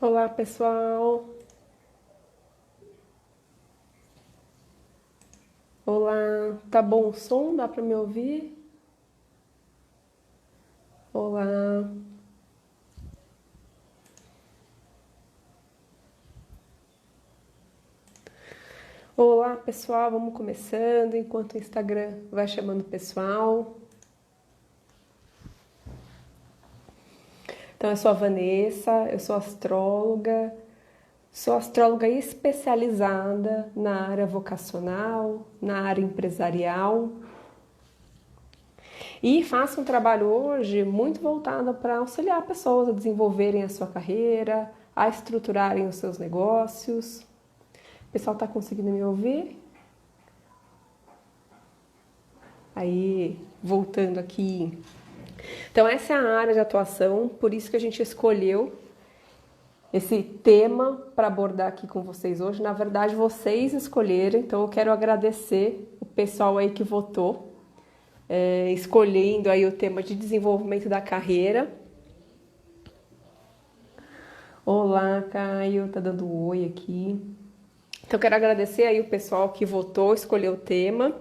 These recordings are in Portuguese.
Olá, pessoal. Olá, tá bom o som? Dá para me ouvir? Olá. Olá, pessoal. Vamos começando enquanto o Instagram vai chamando o pessoal. Então, eu sou a Vanessa, eu sou astróloga especializada na área vocacional, na área empresarial e faço um trabalho hoje muito voltado para auxiliar pessoas a desenvolverem a sua carreira, a estruturarem os seus negócios. O pessoal está conseguindo me ouvir? Aí, voltando aqui. Então, essa é a área de atuação, por isso que a gente escolheu esse tema para abordar aqui com vocês hoje. Na verdade, vocês escolheram, então eu quero agradecer o pessoal aí que votou, escolhendo aí o tema de desenvolvimento da carreira. Olá, Caio, tá dando um oi aqui. Então, eu quero agradecer aí o pessoal que votou, escolheu o tema.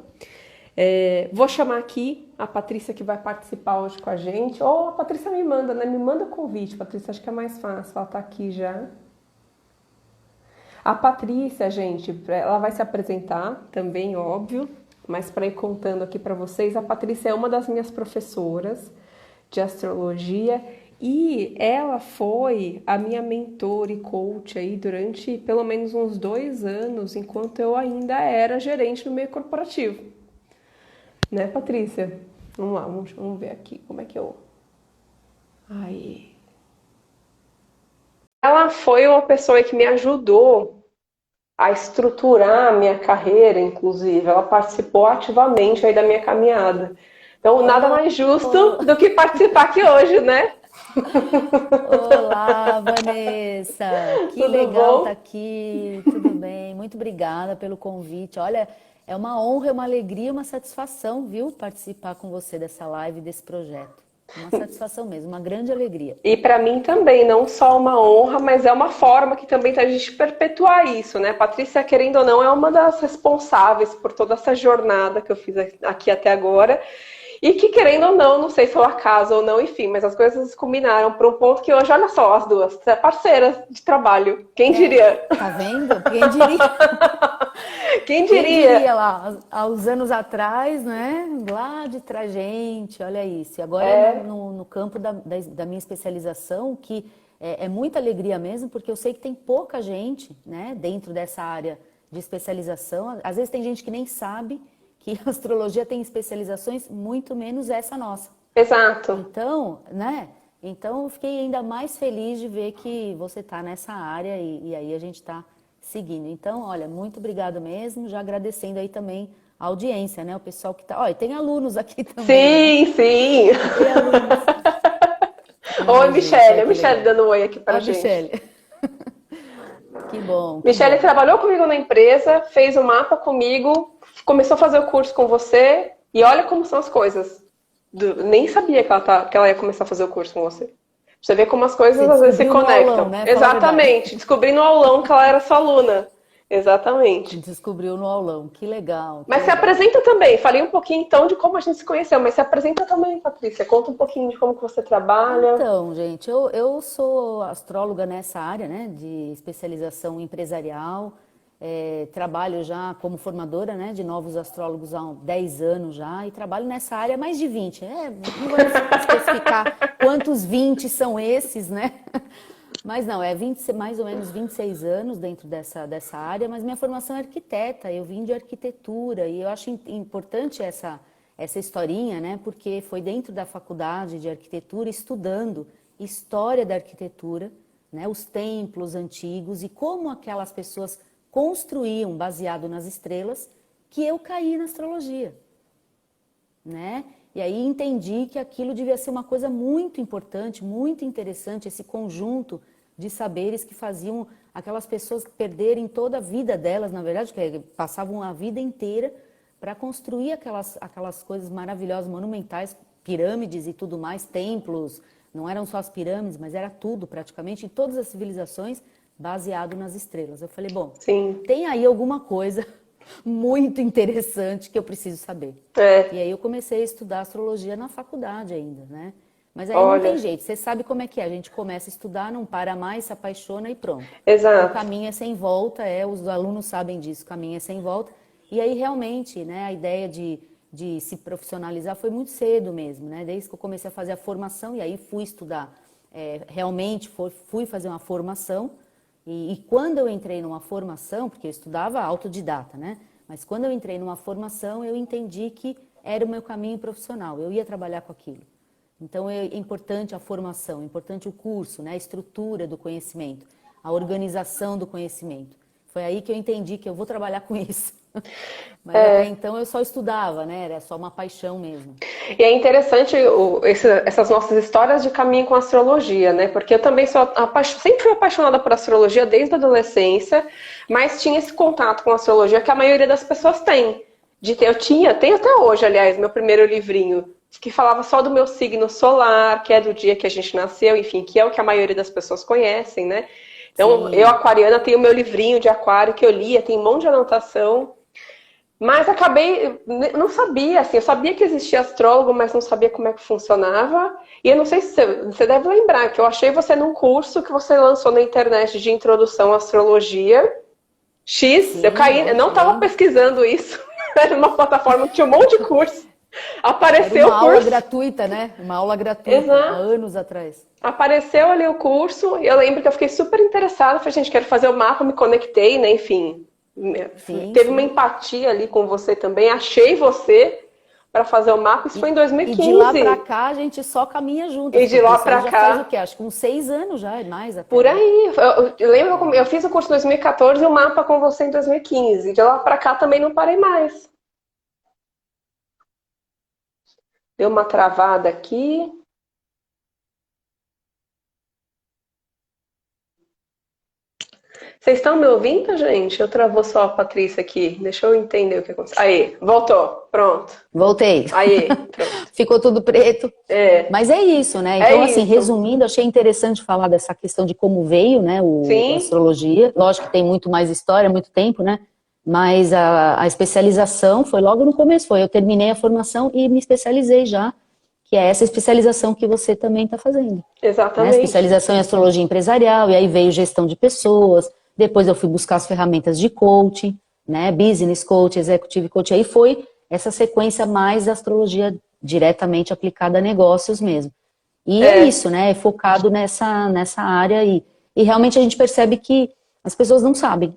Vou chamar aqui a Patrícia que vai participar hoje com a gente. Ou a Patrícia me manda, né? Me manda o convite, Patrícia, acho que é mais fácil. Ela tá aqui já. A Patrícia, gente, ela vai se apresentar também, óbvio, mas para ir contando aqui para vocês, a Patrícia é uma das minhas professoras de astrologia e ela foi a minha mentora e coach aí durante pelo menos uns 2 anos, enquanto eu ainda era gerente no meio corporativo. Né, Patrícia? Vamos lá, vamos ver aqui como é que eu. Aí. Ela foi uma pessoa que me ajudou a estruturar a minha carreira, inclusive. Ela participou ativamente aí da minha caminhada. Então, nada Oh, mais justo oh, do que participar aqui hoje, né? olá, Vanessa. Que Tudo legal estar bom? aqui. Tudo bem? Muito obrigada pelo convite. Olha, é uma honra, é uma alegria, uma satisfação, viu, participar com você dessa live, desse projeto. Uma satisfação mesmo, uma grande alegria. E para mim também, não só uma honra, mas é uma forma que também tá a gente perpetuar isso, né? Patrícia, querendo ou não, é uma das responsáveis por toda essa jornada que eu fiz aqui até agora. E que, querendo ou não, não sei se é o acaso ou não, enfim, mas as coisas combinaram para um ponto que hoje, olha só, as duas, parceiras de trabalho. Quem É, diria? tá vendo? Quem diria? Quem Quem diria? diria lá, há uns anos atrás, né? Lá de trás, gente, olha isso. E agora É, no campo da minha especialização, que é muita alegria mesmo, porque eu sei que tem pouca gente, né, dentro dessa área de especialização. Às vezes tem gente que nem sabe que a astrologia tem especializações, muito menos essa nossa. exato. Então, né? Então, eu fiquei ainda mais feliz de ver que você está nessa área e aí a gente está seguindo. Então, olha, muito obrigado mesmo. Já agradecendo aí também a audiência, né? O pessoal que está. Olha, tem alunos aqui também, né? Sim, sim. Tem alunos. Oi, Ai, gente, Michelle. olha A que Michelle legal. dando um oi aqui pra Ó, gente. Michele. Que bom, que Michelle bom. trabalhou comigo na empresa, fez o mapa comigo, começou a fazer o curso com você, e olha como são as coisas. Nem sabia que ela ia começar a fazer o curso com você. Você vê como as coisas Você às vezes se descobriu no aulão, conectam. né? Fala a verdade. Exatamente. Descobri no aulão que ela era sua aluna. Exatamente. Descobriu no aulão. Que legal, que Mas se legal. apresenta também. Falei um pouquinho então de como a gente se conheceu, mas se apresenta também, Patrícia. Conta um pouquinho de como que você trabalha. Então, gente, eu sou astróloga nessa área, né, de especialização empresarial. Trabalho já como formadora, né, de novos astrólogos há 10 anos já e trabalho nessa área há mais de 20. Não vou especificar quantos 20 são esses, né? Mas não, é 20, mais ou menos 26 anos dentro dessa área, mas minha formação é arquiteta, eu vim de arquitetura e eu acho importante essa historinha, né? Porque foi dentro da faculdade de arquitetura, estudando história da arquitetura, né? Os templos antigos e como aquelas pessoas construíam baseado nas estrelas, que eu caí na astrologia, né? E aí entendi que aquilo devia ser uma coisa muito importante, muito interessante, esse conjunto de saberes que faziam aquelas pessoas perderem toda a vida delas, na verdade, que passavam a vida inteira para construir aquelas coisas maravilhosas, monumentais, pirâmides e tudo mais, templos, Não eram só as pirâmides, mas era tudo, praticamente, em todas as civilizações, baseado nas estrelas. Eu falei, bom, Sim. tem aí alguma coisa muito interessante que eu preciso saber. É. E aí eu comecei a estudar astrologia na faculdade ainda, né? Mas aí não tem Olha. jeito, você sabe como é que é. A gente começa a estudar, não para mais, se apaixona e pronto. O Exato. caminho é sem volta, os alunos sabem disso, o caminho é sem volta. E aí realmente, né, a ideia de se profissionalizar foi muito cedo mesmo, né? Desde que eu comecei a fazer a formação e aí fui estudar. Realmente fui fazer uma formação e quando eu entrei numa formação, porque eu estudava autodidata, né? Mas quando eu entrei numa formação, eu entendi que era o meu caminho profissional, eu ia trabalhar com aquilo. Então é importante a formação, é importante o curso, né? A estrutura do conhecimento, a organização do conhecimento. Foi aí que eu entendi que eu vou trabalhar com isso. Mas até então eu só estudava, né? Era só uma paixão mesmo. E é interessante essas nossas histórias de caminho com a astrologia, né? Porque eu também sempre fui apaixonada por astrologia desde a adolescência, mas tinha esse contato com a astrologia que a maioria das pessoas tem. Tenho até hoje, aliás, meu primeiro livrinho, que falava só do meu signo solar, que é do dia que a gente nasceu, enfim, que é o que a maioria das pessoas conhecem, né? Então, eu, Sim. aquariana, tenho meu livrinho de aquário que eu lia, tem um monte de anotação. Mas não sabia, assim, eu sabia que existia astrólogo, mas não sabia como é que funcionava. E eu não sei se você deve lembrar que eu achei você num curso que você lançou na internet de introdução à astrologia. Eu Sim, caí, eu não estava lembro. pesquisando isso. Era uma plataforma que tinha um monte de curso. Era Apareceu uma o aula curso. gratuita, né? Uma aula gratuita, há Exato. anos atrás. Apareceu ali o curso, e eu lembro que eu fiquei super interessada. Falei, gente, quero fazer o mapa, me conectei, né? Enfim, Sim, teve uma sim. empatia ali com você também. Achei você para fazer o mapa. Isso foi em E de lá pra 2015. cá a gente só caminha juntas, E de porque lá isso aí para já faz o cá, quê? Acho que uns 6 anos já, é mais até, por né? aí. Eu lembro que eu fiz o curso em 2014 e o mapa com você em 2015. De lá para cá também não parei mais. Deu uma travada aqui. Vocês estão me ouvindo, gente? Eu travou só a Patrícia aqui. Deixa eu entender o que aconteceu. Aí, voltou. Pronto. Voltei. Aí, pronto. Ficou tudo preto. É, Mas é isso, né? é Então, assim, isso. resumindo, achei interessante falar dessa questão de como veio, né, a Sim, astrologia. Lógico que tem muito mais história, muito tempo, né? Mas a especialização foi logo no começo. Eu terminei a formação e me especializei já, que é essa especialização que você também está fazendo, né? exatamente. Especialização em astrologia empresarial, e aí veio gestão de pessoas. Depois eu fui buscar as ferramentas de coaching, né? Business coach, executive coach. Aí foi essa sequência mais da astrologia diretamente aplicada a negócios mesmo. E é É, isso, né? É focado nessa área e realmente a gente percebe que as pessoas não sabem.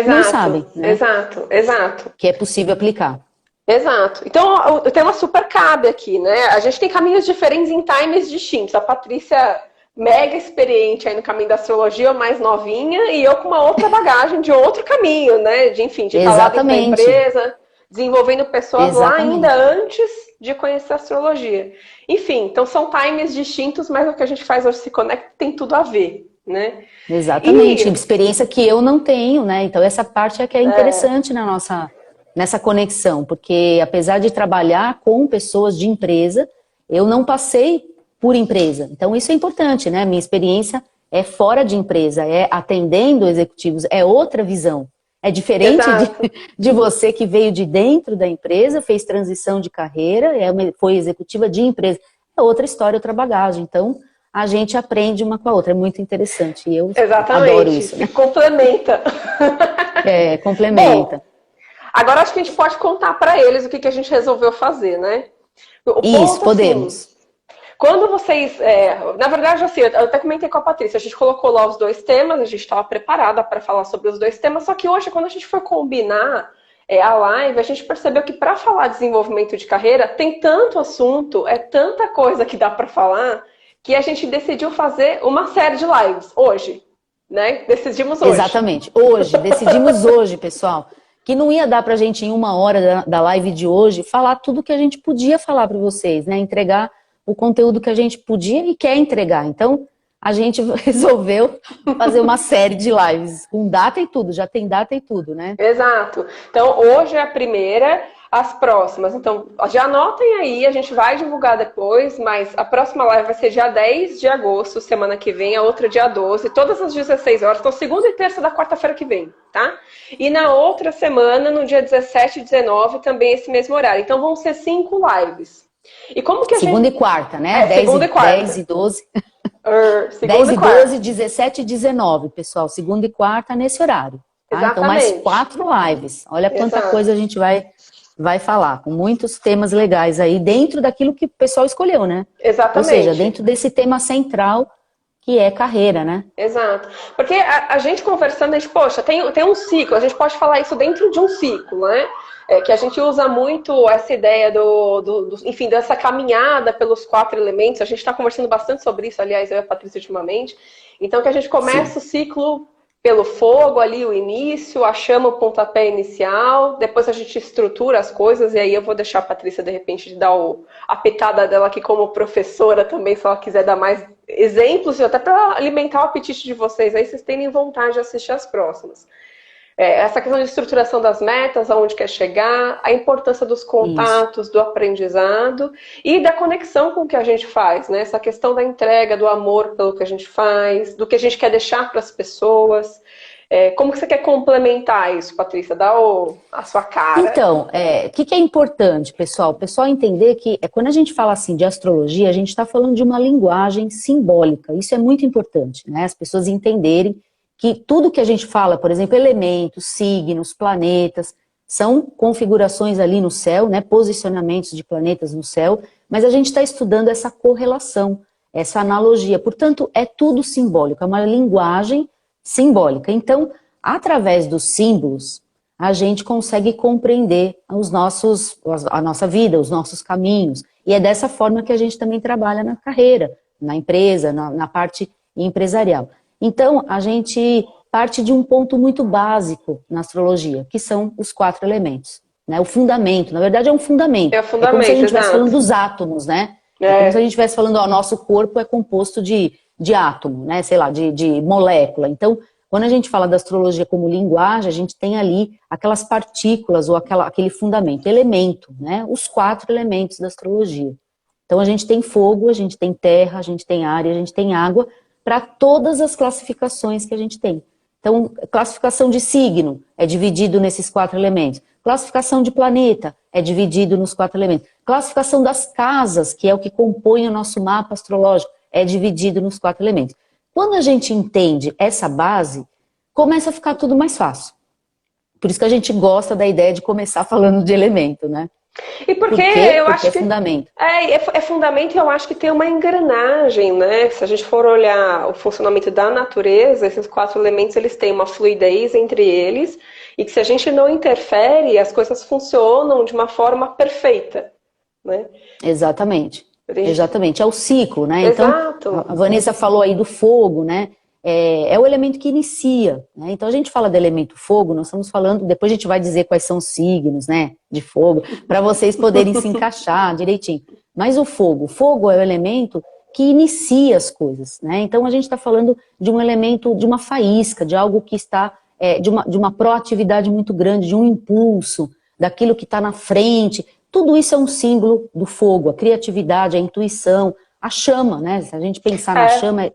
Não sabem, exato, né? exato, exato, Que é possível aplicar. exato. Então, o tema super cabe aqui, né? A gente tem caminhos diferentes em times distintos. A Patrícia, mega experiente aí no caminho da astrologia, mais novinha, e eu com uma outra bagagem de outro caminho, né? Enfim, de estar lá dentro da Exatamente, empresa, desenvolvendo pessoas lá ainda exatamente, antes de conhecer a astrologia. Enfim, então são times distintos, mas o que a gente faz hoje se conecta tem tudo a ver, né? exatamente. E Experiência que eu não tenho, né? Então essa parte é que é interessante nessa conexão, porque apesar de trabalhar com pessoas de empresa, eu não passei por empresa. Então isso é importante, né? Minha experiência é fora de empresa, é atendendo executivos, é outra visão. É diferente exato. de você que veio de dentro da empresa, fez transição de carreira, foi executiva de empresa. É outra história, outra bagagem. Então, a gente aprende uma com a outra. É muito interessante. E eu adoro Exatamente, isso, se né? complementa. É, complementa. Bom, agora acho que a gente pode contar para eles o que a gente resolveu fazer, né? O Isso, ponto, assim, podemos. quando vocês. Na verdade, assim, eu até comentei com a Patrícia, a gente colocou lá os dois temas, a gente estava preparada para falar sobre os dois temas, só que hoje, quando a gente foi combinar a live, a gente percebeu que para falar de desenvolvimento de carreira, tem tanto assunto, é tanta coisa que dá para falar, que a gente decidiu fazer uma série de lives hoje, né? Decidimos hoje. Exatamente. Hoje, decidimos hoje, pessoal, que não ia dar pra gente em 1 hora da live de hoje falar tudo que a gente podia falar para vocês, né? Entregar o conteúdo que a gente podia e quer entregar. Então, a gente resolveu fazer uma série de lives com data e tudo, já tem data e tudo, né? Exato. Então, hoje é a primeira. as próximas. Então, já anotem aí, a gente vai divulgar depois, mas a próxima live vai ser dia 10 de agosto, semana que vem, a outra dia 12, todas as 16 horas, então segunda e terça da quarta-feira que vem, tá? E na outra semana, no dia 17 e 19, também esse mesmo horário. Então vão ser 5 lives. E como que a Segunda gente... e quarta, né? segunda e quarta. 10 e 12. Segunda 10 e e quarta. 12, 17 e 19, pessoal. Segunda e quarta nesse horário. Tá? Então, mais Exatamente. 4 lives. Olha quanta Exato. coisa a gente vai falar. Com muitos temas legais aí, dentro daquilo que o pessoal escolheu, né? Exatamente. Ou seja, dentro desse tema central, que é carreira, né? Exato. Porque a gente conversando, a gente, poxa, tem um ciclo, a gente pode falar isso dentro de um ciclo, né? Que a gente usa muito essa ideia enfim, dessa caminhada pelos 4 elementos. A gente está conversando bastante sobre isso, aliás, eu e a Patrícia ultimamente. Então, que a gente começa o ciclo pelo fogo ali, o início, a chama, o pontapé inicial, depois a gente estrutura as coisas, e aí eu vou deixar a Patrícia, de repente, de dar a pitada dela aqui como professora também, se ela quiser dar mais exemplos, até para alimentar o apetite de vocês, aí vocês terem vontade de assistir as próximas. Essa questão de estruturação das metas, aonde quer chegar, a importância dos contatos, do aprendizado e da conexão com o que a gente faz, né? Essa questão da entrega, do amor pelo que a gente faz, do que a gente quer deixar para as pessoas. Como que você quer complementar isso, Patrícia? Dá a sua cara. Então, o que é importante, pessoal? O pessoal entender que quando a gente fala assim de astrologia, a gente está falando de uma linguagem simbólica. Isso é muito importante, né? As pessoas entenderem que tudo que a gente fala, por exemplo, elementos, signos, planetas, são configurações ali no céu, né, posicionamentos de planetas no céu, mas a gente está estudando essa correlação, essa analogia. Portanto, é tudo simbólico, é uma linguagem simbólica. Então, através dos símbolos, a gente consegue compreender a nossa vida, os nossos caminhos. E é dessa forma que a gente também trabalha na carreira, na empresa, na parte empresarial. Então, a gente parte de um ponto muito básico na astrologia, que são os 4 elementos. Né? O fundamento, na verdade é um fundamento. É o fundamento, como se a gente estivesse exato. falando dos átomos, né? É como se a gente estivesse falando, ó, nosso corpo é composto de átomo, né? Sei lá, de molécula. Então, quando a gente fala da astrologia como linguagem, a gente tem ali aquelas partículas ou aquele fundamento, elemento, né? Os 4 elementos da astrologia. Então, a gente tem fogo, a gente tem terra, a gente tem ar e a gente tem água, para todas as classificações que a gente tem. Então, classificação de signo é dividido nesses 4 elementos. Classificação de planeta é dividido nos 4 elementos. Classificação das casas, que é o que compõe o nosso mapa astrológico, é dividido nos 4 elementos. Quando a gente entende essa base, começa a ficar tudo mais fácil. Por isso que a gente gosta da ideia de começar falando de elemento, né? E porque eu acho que fundamento. É fundamento, e eu acho que tem uma engrenagem, né? Se a gente for olhar o funcionamento da natureza, esses 4 elementos, eles têm uma fluidez entre eles, e que se a gente não interfere, as coisas funcionam de uma forma perfeita, né? Exatamente. Exatamente, é o ciclo, né? Exato. Então, a Vanessa falou aí do fogo, né? É o elemento que inicia, né? Então a gente fala do elemento fogo, nós estamos falando, depois a gente vai dizer quais são os signos, né, de fogo, para vocês poderem se encaixar direitinho. Mas o fogo é o elemento que inicia as coisas, né? Então a gente está falando de um elemento, de uma faísca, de algo que está, de uma proatividade muito grande, de um impulso, daquilo que está na frente. Tudo isso é um símbolo do fogo, a criatividade, a intuição, a chama, né? Se a gente pensar na chama,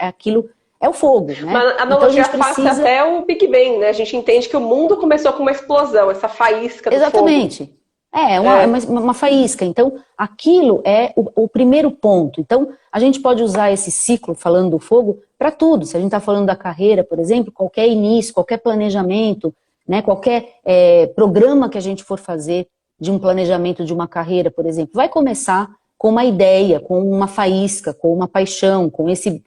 é o fogo, né? Mas a analogia passa até o Big Bang, né? A gente entende que o mundo começou com uma explosão, essa faísca do Exatamente. fogo. Uma faísca. Então, aquilo é o primeiro ponto. Então, a gente pode usar esse ciclo, falando do fogo, para tudo. Se a gente está falando da carreira, por exemplo, qualquer início, qualquer planejamento, né, qualquer programa que a gente for fazer de um planejamento de uma carreira, por exemplo, vai começar com uma ideia, com uma faísca, com uma paixão, com esse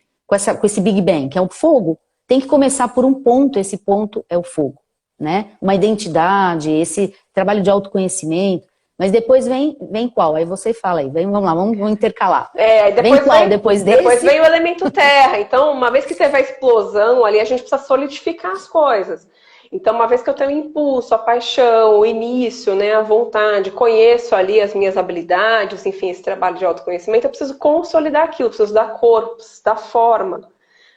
Big Bang, que é o fogo. Tem que começar por um ponto, esse ponto é o fogo, né? Uma identidade, esse trabalho de autoconhecimento, mas depois vem qual? Aí você fala aí, vamos lá, vamos intercalar. Depois vem qual depois desse? Depois vem o elemento terra. Então, uma vez que teve a explosão ali, a gente precisa solidificar as coisas. Então, uma vez que eu tenho o impulso, a paixão, o início, né, a vontade, conheço ali as minhas habilidades, enfim, esse trabalho de autoconhecimento, eu preciso consolidar aquilo, preciso dar corpo, preciso dar forma.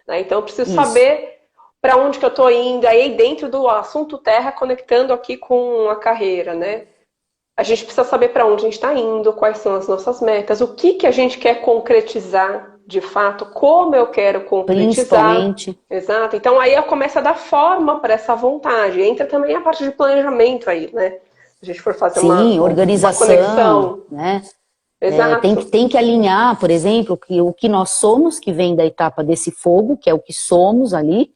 Né? Então, eu preciso saber para onde que eu estou indo, aí dentro do assunto terra, conectando aqui com a carreira, né? A gente precisa saber para onde a gente está indo, quais são as nossas metas, o que que a gente quer concretizar de fato, como eu quero concretizar. Principalmente. Exato. Então aí eu começo a dar forma para essa vontade. Entra também a parte de planejamento aí, né? Se a gente for fazer Sim, uma conexão. né? Exato. Tem que alinhar, por exemplo, o que nós somos, que vem da etapa desse fogo, que é o que somos ali,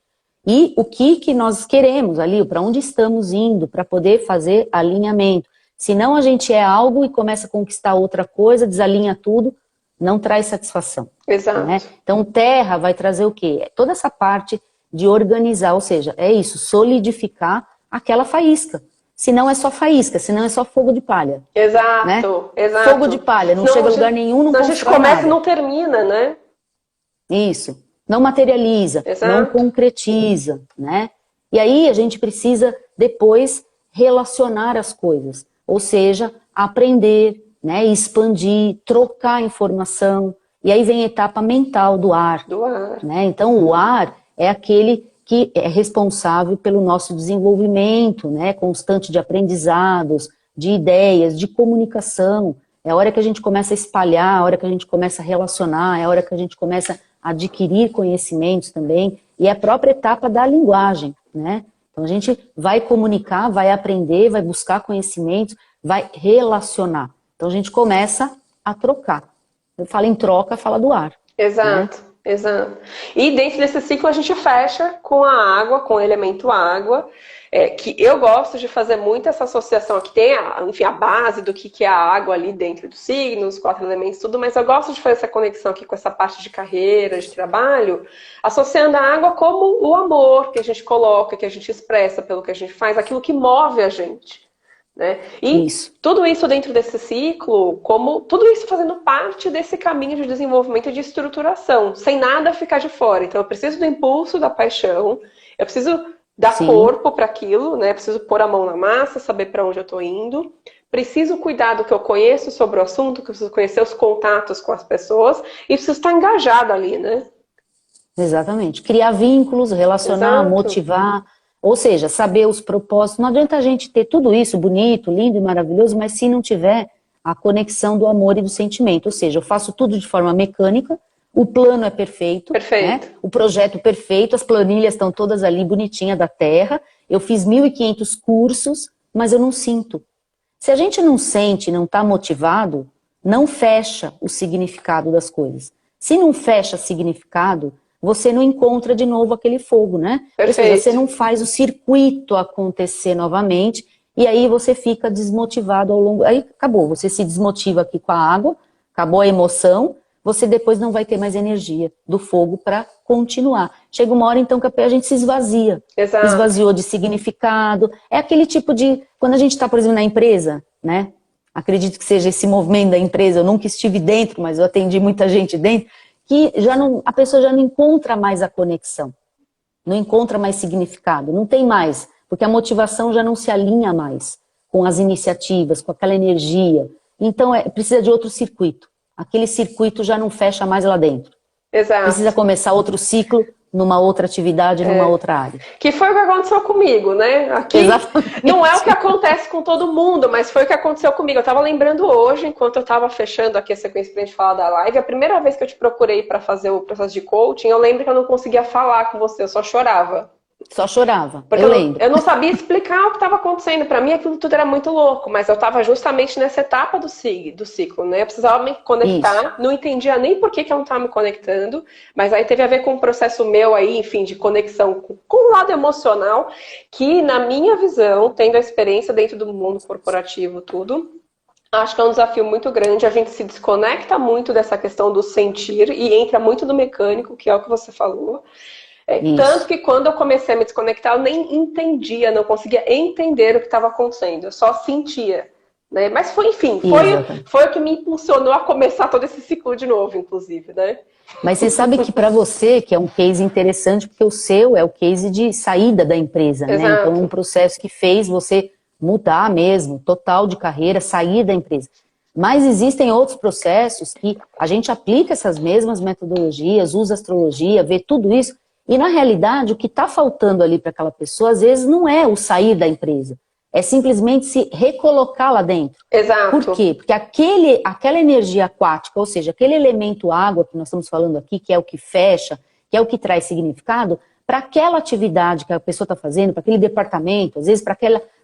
e o que nós queremos ali, para onde estamos indo, para poder fazer alinhamento. Senão a gente é algo e começa a conquistar outra coisa, desalinha tudo, não traz satisfação. Exato. Né? Então, terra vai trazer o quê? Toda essa parte de organizar, ou seja, é isso, solidificar aquela faísca. Se não é só faísca, se não é só fogo de palha. Exato, né? exato. Fogo de palha, não chega a lugar nenhum, não constrói nada. A gente começa e não termina, né? Isso. Não materializa, Exato. não concretiza, né? E aí a gente precisa depois relacionar as coisas. Ou seja, aprender, né? Expandir, trocar informação. E aí vem a etapa mental do ar. Do ar. Né? Então o ar é aquele que é responsável pelo nosso desenvolvimento, né, constante de aprendizados, de ideias, de comunicação. É a hora que a gente começa a espalhar, é a hora que a gente começa a relacionar, é a hora que a gente começa a adquirir conhecimentos também, e é a própria etapa da linguagem, né? Então a gente vai comunicar, vai aprender, vai buscar conhecimentos, vai relacionar. Então a gente começa a trocar. Eu falo em troca, fala do ar. Exato. Né? Exato. E dentro desse ciclo a gente fecha com a água, com o elemento água, que eu gosto de fazer muito essa associação aqui, tem enfim, a base do que é a água ali dentro dos signos, 4 elementos, tudo, mas eu gosto de fazer essa conexão aqui com essa parte de carreira, de trabalho, associando a água como o amor que a gente coloca, que a gente expressa pelo que a gente faz, aquilo que move a gente. Né? E tudo isso dentro desse ciclo, tudo isso fazendo parte desse caminho de desenvolvimento e de estruturação, sem nada ficar de fora. Então eu preciso do impulso, da paixão, eu preciso dar corpo para aquilo, né? Preciso pôr a mão na massa, saber para onde eu estou indo, preciso cuidar do que eu conheço sobre o assunto, que eu preciso conhecer os contatos com as pessoas e preciso estar engajado ali, né? Exatamente. Criar vínculos, relacionar, motivar. Ou seja, saber os propósitos. Não adianta a gente ter tudo isso bonito, lindo e maravilhoso, mas se não tiver a conexão do amor e do sentimento. Ou seja, eu faço tudo de forma mecânica, o plano é perfeito, né? O projeto perfeito, as planilhas estão todas ali bonitinhas da terra, eu fiz 1.500 cursos, mas eu não sinto. Se a gente não sente, não está motivado, não fecha o significado das coisas. Se não fecha significado, você não encontra de novo aquele fogo, né? Ou seja, você não faz o circuito acontecer novamente, e aí você fica desmotivado ao longo... Aí acabou, você se desmotiva aqui com a água, acabou a emoção, você depois não vai ter mais energia do fogo para continuar. Chega uma hora então que a gente se esvazia. Exato. Esvaziou de significado. É aquele tipo de... Quando a gente está, por exemplo, na empresa, né? Acredito que seja esse movimento da empresa, eu nunca estive dentro, mas eu atendi muita gente dentro, que a pessoa já não encontra mais a conexão, não encontra mais significado, não tem mais, porque a motivação já não se alinha mais com as iniciativas, com aquela energia. Então precisa de outro circuito. Aquele circuito já não fecha mais lá dentro. Exato. Precisa começar outro ciclo numa outra atividade, numa outra área. Que foi o que aconteceu comigo, né? Aqui Exatamente. Não é o que acontece com todo mundo, mas foi o que aconteceu comigo. Eu tava lembrando hoje, enquanto eu tava fechando aqui a sequência pra gente falar da live, a primeira vez que eu te procurei para fazer o processo de coaching, eu lembro que eu não conseguia falar com você, eu só chorava. Só chorava, porque eu lembro. Eu não sabia explicar o que estava acontecendo. Para mim aquilo tudo era muito louco, mas eu estava justamente nessa etapa do ciclo, né? Eu precisava me conectar, não entendia nem por que eu não estava me conectando, mas aí teve a ver com um processo meu aí, enfim, de conexão com o lado emocional, que na minha visão, tendo a experiência dentro do mundo corporativo, tudo, acho que é um desafio muito grande. A gente se desconecta muito dessa questão do sentir e entra muito no mecânico, que é o que você falou. Tanto que quando eu comecei a me desconectar, eu nem entendia, não conseguia entender o que estava acontecendo, eu só sentia. Né? Mas foi, enfim, foi o que me impulsionou a começar todo esse ciclo de novo, inclusive, né? Mas você sabe que para você, que é um case interessante, porque o seu é o case de saída da empresa, né? Então um processo que fez você mudar mesmo, total de carreira, sair da empresa. Mas existem outros processos que a gente aplica essas mesmas metodologias, usa astrologia, vê tudo isso. E, na realidade, o que está faltando ali para aquela pessoa, às vezes, não é o sair da empresa. é simplesmente se recolocar lá dentro. Exato. Por quê? Porque aquela energia aquática, ou seja, aquele elemento água que nós estamos falando aqui, que é o que fecha, que é o que traz significado, para aquela atividade que a pessoa está fazendo, para aquele departamento, às vezes para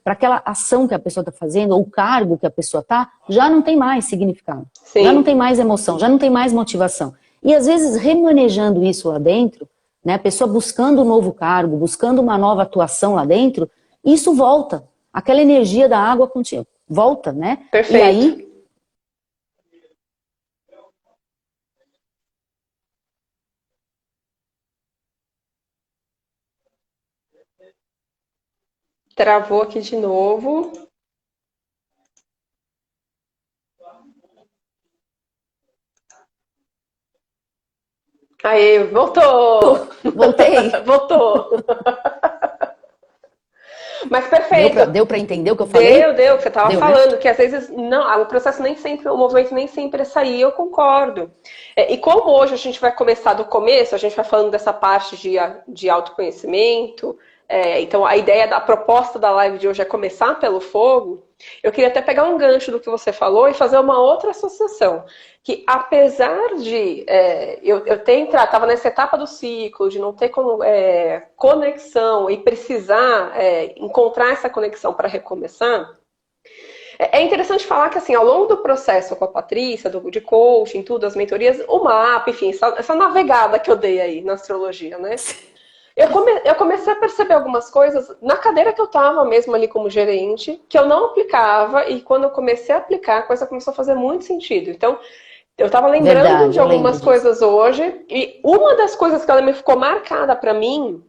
aquela ação que a pessoa está fazendo, ou o cargo que a pessoa está, já não tem mais significado. Sim. Já não tem mais emoção, já não tem mais motivação. E às vezes remanejando isso lá dentro, né, a pessoa buscando um novo cargo, buscando uma nova atuação lá dentro, isso volta. Aquela energia da água volta, né? Perfeito. E aí... Travou aqui de novo. Aí, voltou! Voltei! Voltou! Mas perfeito. Deu para entender o que eu falei? Deu, que você estava falando, né? que às vezes não, o processo nem sempre, o movimento nem sempre é sair, eu concordo. E como hoje a gente vai começar do começo, a gente vai falando dessa parte de autoconhecimento, então a ideia da proposta da live de hoje é começar pelo fogo, eu queria até pegar um gancho do que você falou e fazer uma outra associação. Que apesar de eu ter entrado, estava nessa etapa do ciclo, de não ter conexão e precisar encontrar essa conexão para recomeçar, é interessante falar que assim, ao longo do processo com a Patrícia, de coaching, tudo, as mentorias, o mapa, enfim, essa navegada que eu dei aí na astrologia, né? Eu comecei a perceber algumas coisas na cadeira que eu estava mesmo ali como gerente, que eu não aplicava, e quando eu comecei a aplicar, a coisa começou a fazer muito sentido. Então, eu estava lembrando de algumas coisas hoje, e uma das coisas que ela me ficou marcada para mim,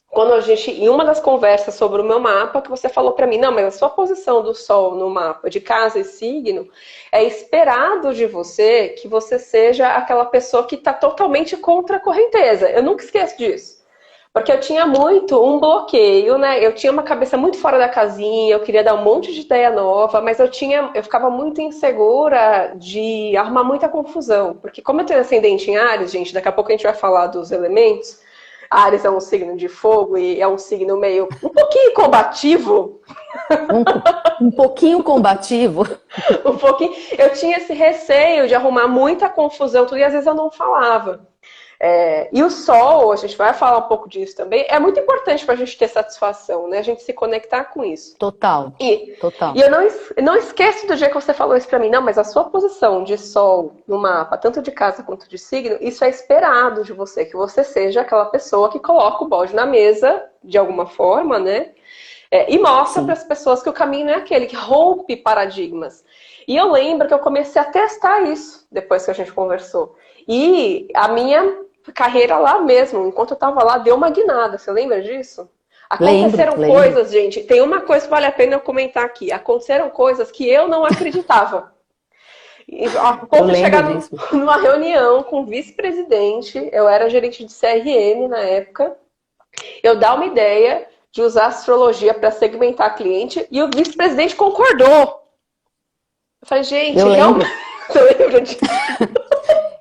quando em uma das conversas sobre o meu mapa, que você falou para mim, não, mas a sua posição do Sol no mapa de casa e signo, é esperado de você que você seja aquela pessoa que está totalmente contra a correnteza. Eu nunca esqueço disso. Porque eu tinha muito um bloqueio, né? Eu tinha uma cabeça muito fora da casinha, eu queria dar um monte de ideia nova, mas eu ficava muito insegura de arrumar muita confusão. Porque como eu tenho ascendente em Áries, gente, daqui a pouco a gente vai falar dos elementos. Áries é um signo de fogo e é um signo meio um pouquinho combativo. Um pouquinho combativo. Um pouquinho. Eu tinha esse receio de arrumar muita confusão, tudo, e às vezes eu não falava. E o Sol, a gente vai falar um pouco disso também, é muito importante para a gente ter satisfação, né? A gente se conectar com isso. Total. Total. E eu não esqueço do dia que você falou isso para mim, não, mas a sua posição de Sol no mapa, tanto de casa quanto de signo, isso é esperado de você, que você seja aquela pessoa que coloca o balde na mesa, de alguma forma, né? E mostra para as pessoas que o caminho não é aquele, que rompe paradigmas. E eu lembro que eu comecei a testar isso, depois que a gente conversou. E a minha carreira lá mesmo, enquanto eu tava lá, deu uma guinada. Você lembra disso? Aconteceram coisas, gente. Tem uma coisa que vale a pena eu comentar aqui. Aconteceram coisas que eu não acreditava. A ponto de chegar numa reunião com o vice-presidente, eu era gerente de CRM na época, eu dar uma ideia de usar astrologia para segmentar cliente e o vice-presidente concordou. Eu falei, gente, realmente. Você lembra disso?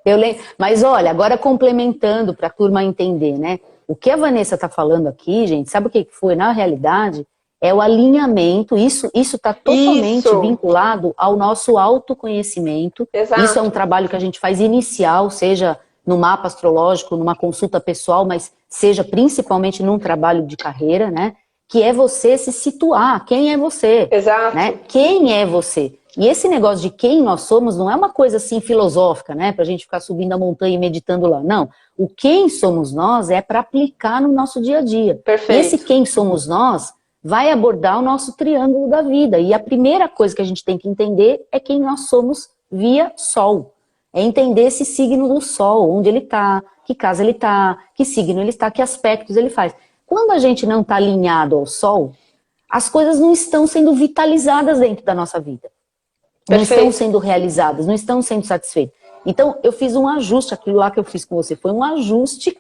Eu lembro. Mas olha, agora complementando para a turma entender, né? O que a Vanessa está falando aqui, gente, sabe o que foi? Na realidade, é o alinhamento, isso está totalmente vinculado ao nosso autoconhecimento. Exato. Isso é um trabalho que a gente faz inicial, seja no mapa astrológico, numa consulta pessoal, mas seja principalmente num trabalho de carreira, né? Que é você se situar, quem é você? Exato. Né? Quem é você? E esse negócio de quem nós somos não é uma coisa assim filosófica, né? Pra gente ficar subindo a montanha e meditando lá. Não. O quem somos nós é para aplicar no nosso dia a dia. Perfeito. Esse quem somos nós vai abordar o nosso triângulo da vida. E a primeira coisa que a gente tem que entender é quem nós somos via Sol. É entender esse signo do Sol, onde ele está, que casa ele está, que signo ele está, que aspectos ele faz. Quando a gente não está alinhado ao Sol, as coisas não estão sendo vitalizadas dentro da nossa vida. Não estão sendo realizadas, não estão sendo satisfeitas. Então, eu fiz um ajuste, aquilo lá que eu fiz com você foi um ajuste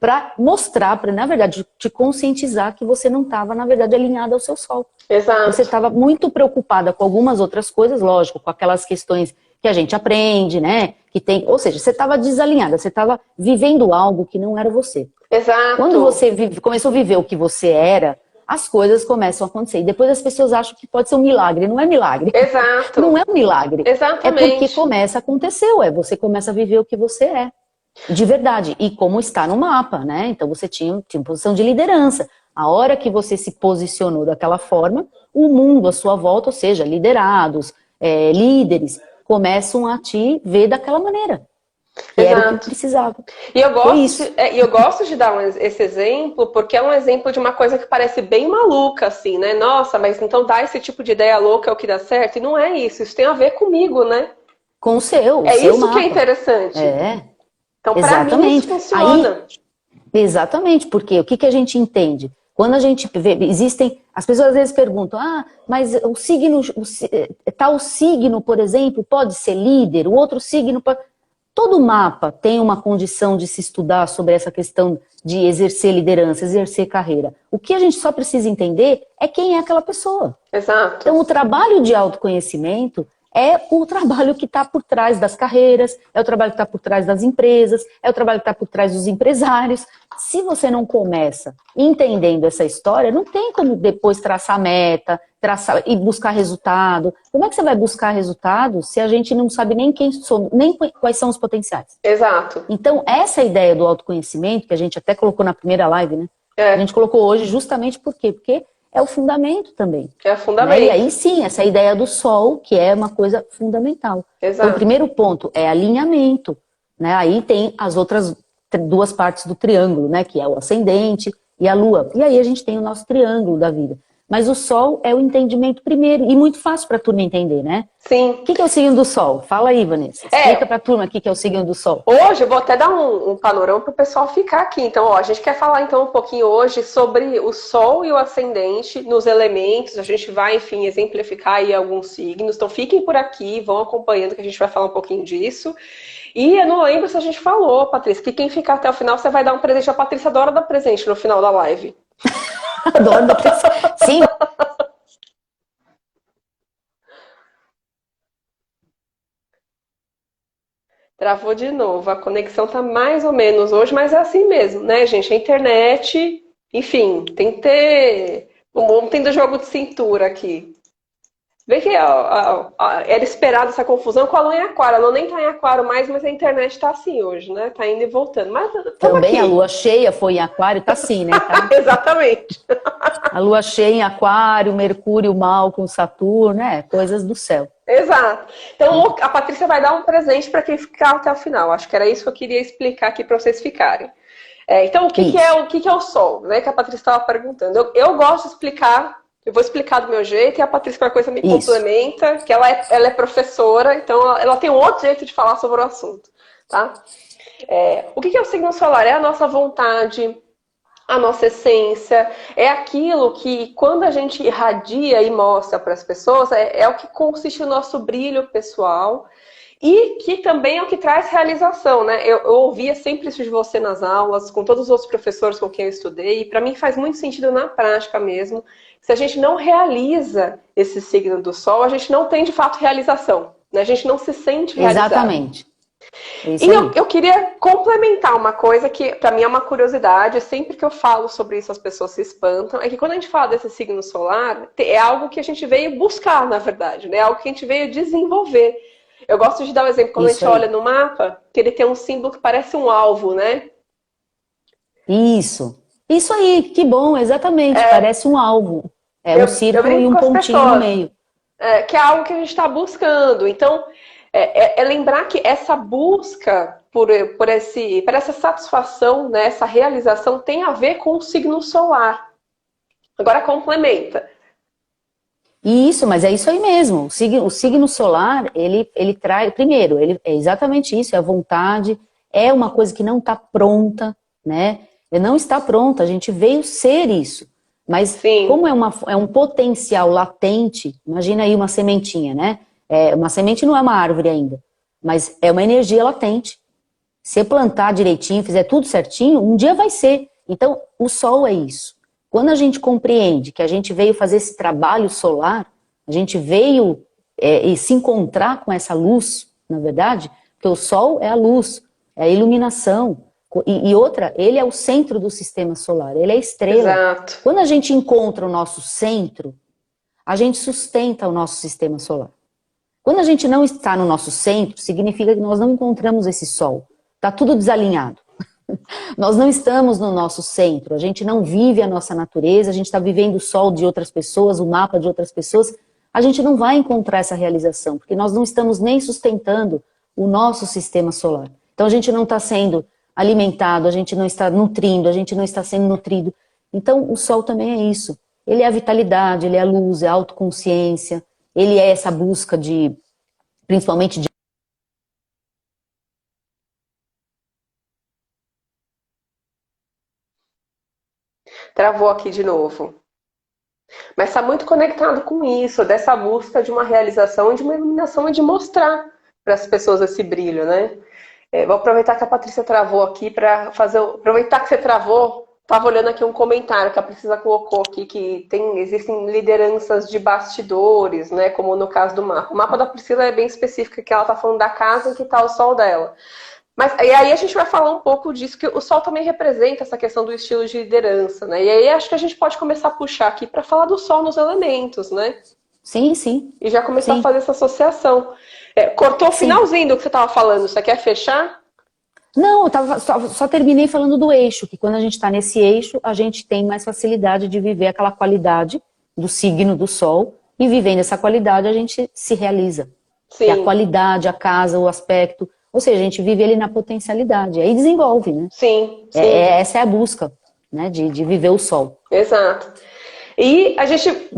para mostrar, para, na verdade, te conscientizar que você não estava, na verdade, alinhada ao seu Sol. Exato. Você estava muito preocupada com algumas outras coisas, lógico, com aquelas questões que a gente aprende, né? Que tem, ou seja, você estava desalinhada, você estava vivendo algo que não era você. Exato. Quando você começou a viver o que você era, as coisas começam a acontecer. E depois as pessoas acham que pode ser um milagre. Não é milagre. Exato. Não é um milagre. Exatamente. É porque começa a acontecer, você começa a viver o que você é. De verdade. E como está no mapa, né? Então você tinha posição de liderança. A hora que você se posicionou daquela forma, o mundo à sua volta, ou seja, liderados, líderes, começam a te ver daquela maneira. Que era o que precisava. E eu gosto de dar esse exemplo, porque é um exemplo de uma coisa que parece bem maluca, assim, né? Nossa, mas então dar esse tipo de ideia louca é o que dá certo? E não é isso, isso tem a ver comigo, né? Com o seu isso mapa. Que é interessante. Então, para mim, isso funciona. Exatamente, porque o que a gente entende? Quando a gente vê, as pessoas às vezes perguntam, mas o signo, tal signo, por exemplo, pode ser líder, o outro signo pode... Todo mapa tem uma condição de se estudar sobre essa questão de exercer liderança, exercer carreira. O que a gente só precisa entender é quem é aquela pessoa. Exato. Então, o trabalho de autoconhecimento é o trabalho que está por trás das carreiras, é o trabalho que está por trás das empresas, é o trabalho que está por trás dos empresários. Se você não começa entendendo essa história, não tem como depois traçar meta, e buscar resultado. Como é que você vai buscar resultado se a gente não sabe nem quem somos, nem quais são os potenciais? Exato. Então, essa ideia do autoconhecimento, que a gente até colocou na primeira live, né? A gente colocou hoje justamente por quê? Porque é o fundamento também. É o fundamento. Né? E aí sim, essa ideia do sol, que é uma coisa fundamental. Exato. Então, o primeiro ponto é alinhamento. Né? Aí tem as outras duas partes do triângulo, né? Que é o ascendente e a lua. E aí a gente tem o nosso triângulo da vida. Mas o sol é o entendimento primeiro, e muito fácil para a turma entender, né? Sim. O que é o signo do sol? Fala aí, Vanessa. Explica para a turma o que é o signo do sol. Hoje eu vou até dar um panorama para o pessoal ficar aqui. Então, a gente quer falar então um pouquinho hoje sobre o sol e o ascendente nos elementos. A gente vai, enfim, exemplificar aí alguns signos. Então, fiquem por aqui, vão acompanhando que a gente vai falar um pouquinho disso. E eu não lembro se a gente falou, Patrícia, que quem ficar até o final, você vai dar um presente. A Patrícia adora dar presente no final da live. Adoro dar presente. Sim. Travou de novo. A conexão tá mais ou menos hoje, mas é assim mesmo, né, gente? A internet, enfim, tem que ter... Não tem do jogo de cintura aqui. Vê que era esperado essa confusão com a lua em aquário. A lua nem tá em aquário mais, mas a internet tá assim hoje, né? Tá indo e voltando. Mas também aqui. A lua cheia foi em aquário, tá assim, né? Tá? Exatamente. A lua cheia em aquário, Mercúrio mal com Saturno, coisas do céu. Exato. Então a Patrícia vai dar um presente para quem ficar até o final. Acho que era isso que eu queria explicar aqui para vocês ficarem. Então, o que é o Sol? Né, que a Patrícia estava perguntando. Eu gosto de explicar, eu vou explicar do meu jeito, e a Patrícia qualquer coisa me complementa, que ela é professora, então ela tem um outro jeito de falar sobre o assunto. Tá? O que é o signo solar? É a nossa vontade, a nossa essência, é aquilo que quando a gente irradia e mostra para as pessoas, é o que consiste o nosso brilho pessoal e que também é o que traz realização, né? Eu ouvia sempre isso de você nas aulas, com todos os outros professores com quem eu estudei, e para mim faz muito sentido na prática mesmo. Se a gente não realiza esse signo do Sol, a gente não tem de fato realização, né? A gente não se sente realizado. Exatamente. E eu queria complementar uma coisa que para mim é uma curiosidade, sempre que eu falo sobre isso as pessoas se espantam, é que quando a gente fala desse signo solar, é algo que a gente veio buscar, na verdade, né? É algo que a gente veio desenvolver. Eu gosto de dar um exemplo, quando a gente olha no mapa, que ele tem um símbolo que parece um alvo, né? Isso aí, que bom, exatamente, parece um alvo. Um círculo e um pontinho no meio. Que é algo que a gente está buscando. Então, lembrar que essa busca por essa satisfação, né, essa realização tem a ver com o signo solar. Agora complementa. Isso, mas é isso aí mesmo. O signo solar, ele traz... Primeiro, ele é exatamente isso, é a vontade, é uma coisa que não está pronta, né? Ele não está pronta, a gente veio ser isso. Mas Sim. Como é um potencial latente, imagina aí uma sementinha, né? Uma semente não é uma árvore ainda, mas é uma energia latente. Se plantar direitinho, fizer tudo certinho, um dia vai ser. Então, o sol é isso. Quando a gente compreende que a gente veio fazer esse trabalho solar, a gente veio se encontrar com essa luz, na verdade, porque o sol é a luz, é a iluminação. E outra, ele é o centro do sistema solar, ele é a estrela. Exato. Quando a gente encontra o nosso centro, a gente sustenta o nosso sistema solar. Quando a gente não está no nosso centro, significa que nós não encontramos esse sol. Está tudo desalinhado. Nós não estamos no nosso centro, a gente não vive a nossa natureza, a gente está vivendo o sol de outras pessoas, o mapa de outras pessoas. A gente não vai encontrar essa realização, porque nós não estamos nem sustentando o nosso sistema solar. Então a gente não está sendo alimentado, a gente não está nutrindo, a gente não está sendo nutrido. Então o sol também é isso. Ele é a vitalidade, ele é a luz, é a autoconsciência, ele é essa busca de, principalmente de... Travou aqui de novo. Mas está muito conectado com isso, dessa busca de uma realização, de uma iluminação e de mostrar para as pessoas esse brilho, né? Vou aproveitar que a Patrícia travou aqui para fazer. Aproveitar que você travou, estava olhando aqui um comentário que a Priscila colocou aqui, que existem lideranças de bastidores, né? Como no caso do mapa. O mapa da Priscila é bem específico, que ela está falando da casa em que está o sol dela. Mas e aí a gente vai falar um pouco disso, que o sol também representa essa questão do estilo de liderança, né? E aí acho que a gente pode começar a puxar aqui para falar do sol nos elementos, né? Sim, sim. E já começar sim. a fazer essa associação. Cortou o finalzinho do que você estava falando, você quer fechar? Não, eu só terminei falando do eixo, que quando a gente está nesse eixo, a gente tem mais facilidade de viver aquela qualidade do signo do sol, e vivendo essa qualidade a gente se realiza. Sim. É a qualidade, a casa, o aspecto, ou seja, a gente vive ele na potencialidade, aí desenvolve, né? Sim, sim. Essa é a busca, né, de viver o sol. Exato. E a gente...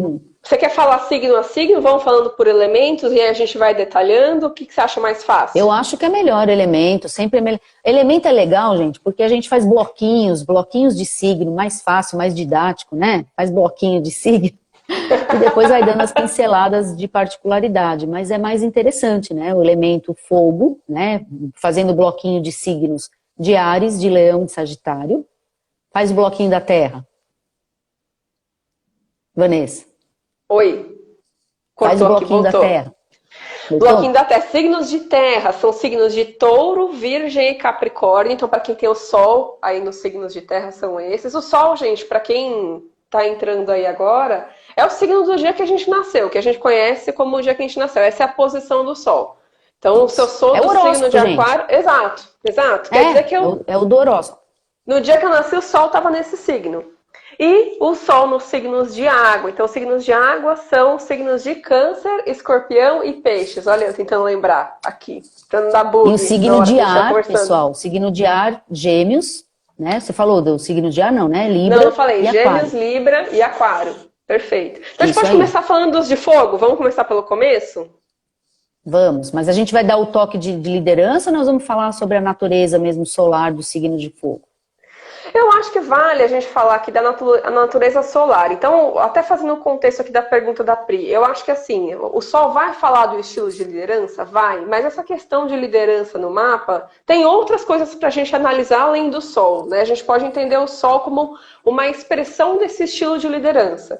Você quer falar signo a signo? Vamos falando por elementos e aí a gente vai detalhando? O que você acha mais fácil? Eu acho que é melhor elemento, sempre é melhor. Elemento é legal, gente, porque a gente faz bloquinhos de signo, mais fácil, mais didático, né? Faz bloquinho de signo e depois vai dando as pinceladas de particularidade, mas é mais interessante, né? O elemento fogo, né? Fazendo bloquinho de signos de Áries, de Leão, de Sagitário. Faz o bloquinho da Terra. Vanessa. Oi. Faz o bloquinho da Terra. Bloquinho da Terra. Signos de terra são signos de Touro, Virgem e Capricórnio. Então, para quem tem o Sol aí nos signos de terra, são esses. O Sol, gente, para quem tá entrando aí agora, é o signo do dia que a gente nasceu, que a gente conhece como o dia que a gente nasceu. Essa é a posição do Sol. Então, se eu sou do signo de Aquário... Exato, exato. Quer dizer que é o do horóscopo. No dia que eu nasci, o Sol estava nesse signo. E o Sol nos signos de água. Então, os signos de água são signos de Câncer, Escorpião e Peixes. Olha, eu tentando lembrar aqui. Tentando dar bug. E o signo de ar, pessoal, signo de ar, Gêmeos, né? Você falou do signo de ar, não, né? Libra. Não, eu falei Gêmeos, Aquário. Libra e Aquário. Perfeito. Então, a gente pode aí. começar falando dos de fogo? Vamos começar pelo começo? Vamos, mas a gente vai dar o toque de liderança ou nós vamos falar sobre a natureza mesmo solar do signo de fogo? Eu acho que vale a gente falar aqui da natureza solar. Então, até fazendo o contexto aqui da pergunta da Pri, eu acho que assim, o Sol vai falar do estilo de liderança? Vai, mas essa questão de liderança no mapa tem outras coisas para a gente analisar além do Sol, né? A gente pode entender o Sol como uma expressão desse estilo de liderança.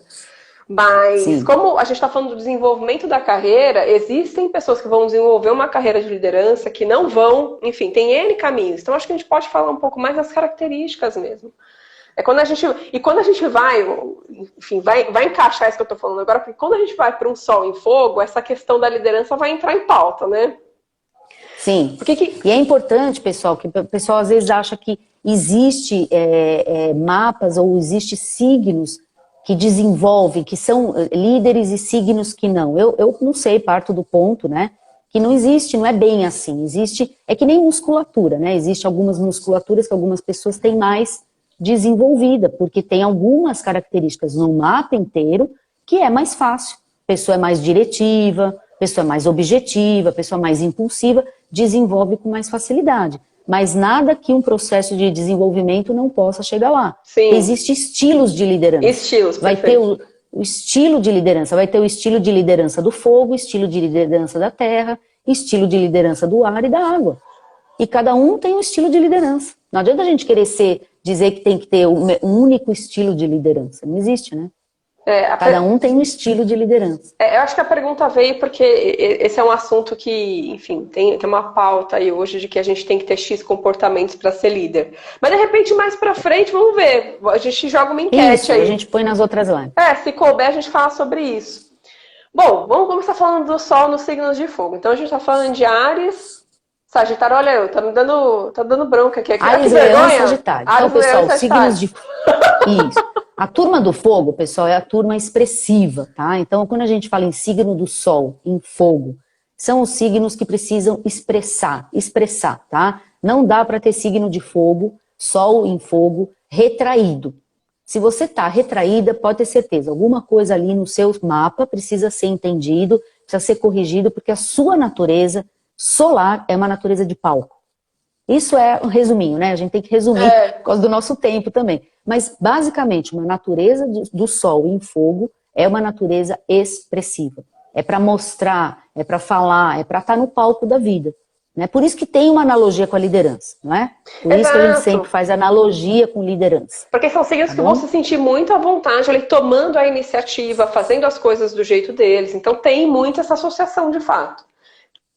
Mas, sim, como a gente está falando do desenvolvimento da carreira, existem pessoas que vão desenvolver uma carreira de liderança que não vão, enfim, tem N caminhos. Então, acho que a gente pode falar um pouco mais das características mesmo. Quando a gente vai, enfim, vai encaixar isso que eu estou falando agora, porque quando a gente vai para um Sol em fogo, essa questão da liderança vai entrar em pauta, né? Sim, e é importante, pessoal, que o pessoal às vezes acha que existe mapas ou existe signos que desenvolvem, que são líderes e signos que não. Eu não sei, parto do ponto, né, que não existe, não é bem assim. Existe, é que nem musculatura, né, existe algumas musculaturas que algumas pessoas têm mais desenvolvida, porque tem algumas características no mapa inteiro que é mais fácil. A pessoa é mais diretiva, a pessoa é mais objetiva, a pessoa é mais impulsiva, desenvolve com mais facilidade. Mas nada que um processo de desenvolvimento não possa chegar lá. Sim. Existem estilos de liderança. Estilos, vai ter o estilo de liderança, vai ter o estilo de liderança do fogo, estilo de liderança da terra, estilo de liderança do ar e da água. E cada um tem um estilo de liderança. Não adianta a gente querer dizer que tem que ter um único estilo de liderança. Não existe, né? Cada um tem um estilo de liderança. Eu acho que a pergunta veio porque esse é um assunto que, enfim, tem uma pauta aí hoje de que a gente tem que ter X comportamentos para ser líder. Mas de repente, mais para frente, vamos ver. A gente joga uma enquete Isso, aí. a gente põe nas outras lives. Se couber, a gente fala sobre isso. Bom, vamos começar falando do Sol nos signos de fogo. Então a gente tá falando de Áries, Sagitário, olha eu, tá dando bronca aqui. Áries, Leão e Sagitário. Então, pessoal, signos de... Isso. A turma do fogo, pessoal, é a turma expressiva, tá? Então, quando a gente fala em signo do Sol, em fogo, são os signos que precisam expressar, tá? Não dá para ter signo de fogo, Sol em fogo, retraído. Se você tá retraída, pode ter certeza, alguma coisa ali no seu mapa precisa ser entendido, precisa ser corrigido, porque a sua natureza solar é uma natureza de palco. Isso é um resuminho, né? A gente tem que resumir por causa do nosso tempo também. Mas, basicamente, uma natureza do Sol em fogo é uma natureza expressiva. É para mostrar, é para falar, é para estar no palco da vida. Né? Por isso que tem uma analogia com a liderança, não é? Por isso que a gente sempre faz analogia com liderança. Porque são signos que vão se sentir muito à vontade, ali, tomando a iniciativa, fazendo as coisas do jeito deles. Então, tem muito essa associação, de fato.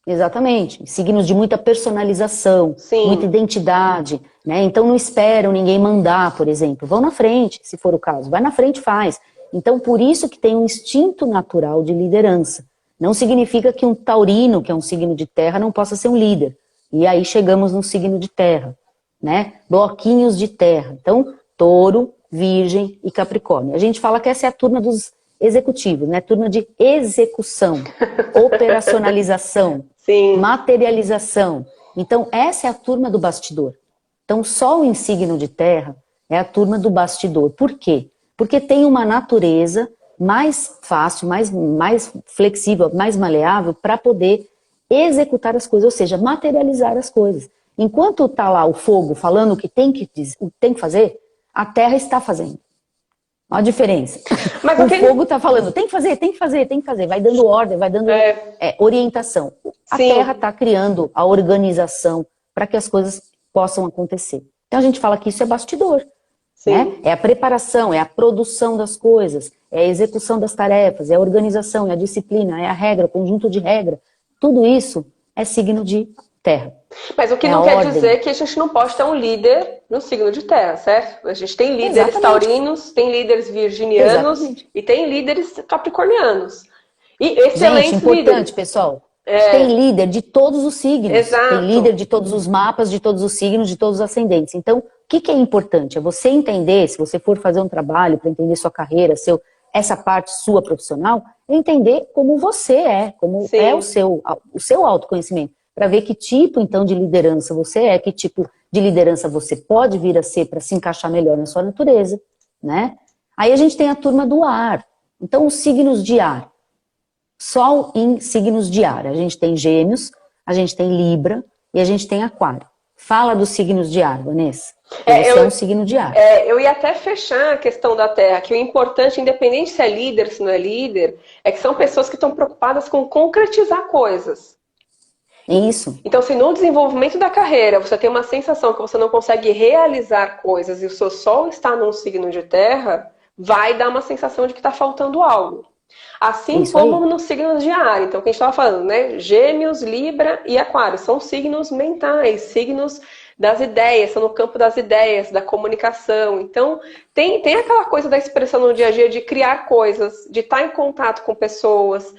Exatamente, signos de muita personalização, muita identidade, né? Então não esperam ninguém mandar, por exemplo, vão na frente, se for o caso, vai na frente e faz. Então por isso que tem um instinto natural de liderança. Não significa que um taurino, que é um signo de terra, não possa ser um líder. E aí chegamos no signo de terra, né? Bloquinhos de terra. Então, touro, virgem e capricórnio. A gente fala que essa é a turma dos executivos, né? Turma de execução, operacionalização, materialização. Então, essa é a turma do bastidor. Então, Sol em signo de terra é a turma do bastidor. Por quê? Porque tem uma natureza mais fácil, mais flexível, mais maleável para poder executar as coisas, ou seja, materializar as coisas. Enquanto está lá o fogo falando o que tem que fazer, a terra está fazendo. Olha a diferença. Mas o fogo está falando, tem que fazer, vai dando ordem, vai dando orientação. A terra está criando a organização para que as coisas possam acontecer. Então a gente fala que isso é bastidor. Né? É a preparação, é a produção das coisas, é a execução das tarefas, é a organização, é a disciplina, é a regra, o conjunto de regra. Tudo isso é signo de terra. Mas o que não quer dizer que a gente não pode ter um líder no signo de terra, certo? A gente tem líderes taurinos, tem líderes virginianos e tem líderes capricornianos. E excelentes gente, importante, líderes. Pessoal. Tem líder de todos os signos. Exato. Tem líder de todos os mapas, de todos os signos, de todos os ascendentes. Então, o que é importante? É você entender, se você for fazer um trabalho para entender sua carreira, essa parte sua profissional, entender como você é, como é o seu autoconhecimento. Para ver que tipo, então, de liderança você é, que tipo de liderança você pode vir a ser para se encaixar melhor na sua natureza, né? Aí a gente tem a turma do ar. Então, os signos de ar. Sol em signos de ar. A gente tem Gêmeos, a gente tem Libra e a gente tem Aquário. Fala dos signos de ar, Vanessa. Você é um signo de ar. Eu ia até fechar a questão da Terra, que o importante, independente se é líder, se não é líder, é que são pessoas que estão preocupadas com concretizar coisas. Isso. Então, se no desenvolvimento da carreira você tem uma sensação que você não consegue realizar coisas e o seu Sol está num signo de terra, vai dar uma sensação de que está faltando algo. Assim como nos signos de ar. Então, o que a gente estava falando, né? Gêmeos, Libra e Aquário são signos mentais, signos das ideias, são no campo das ideias, da comunicação. Então, tem aquela coisa da expressão no dia a dia de criar coisas, de estar em contato com pessoas.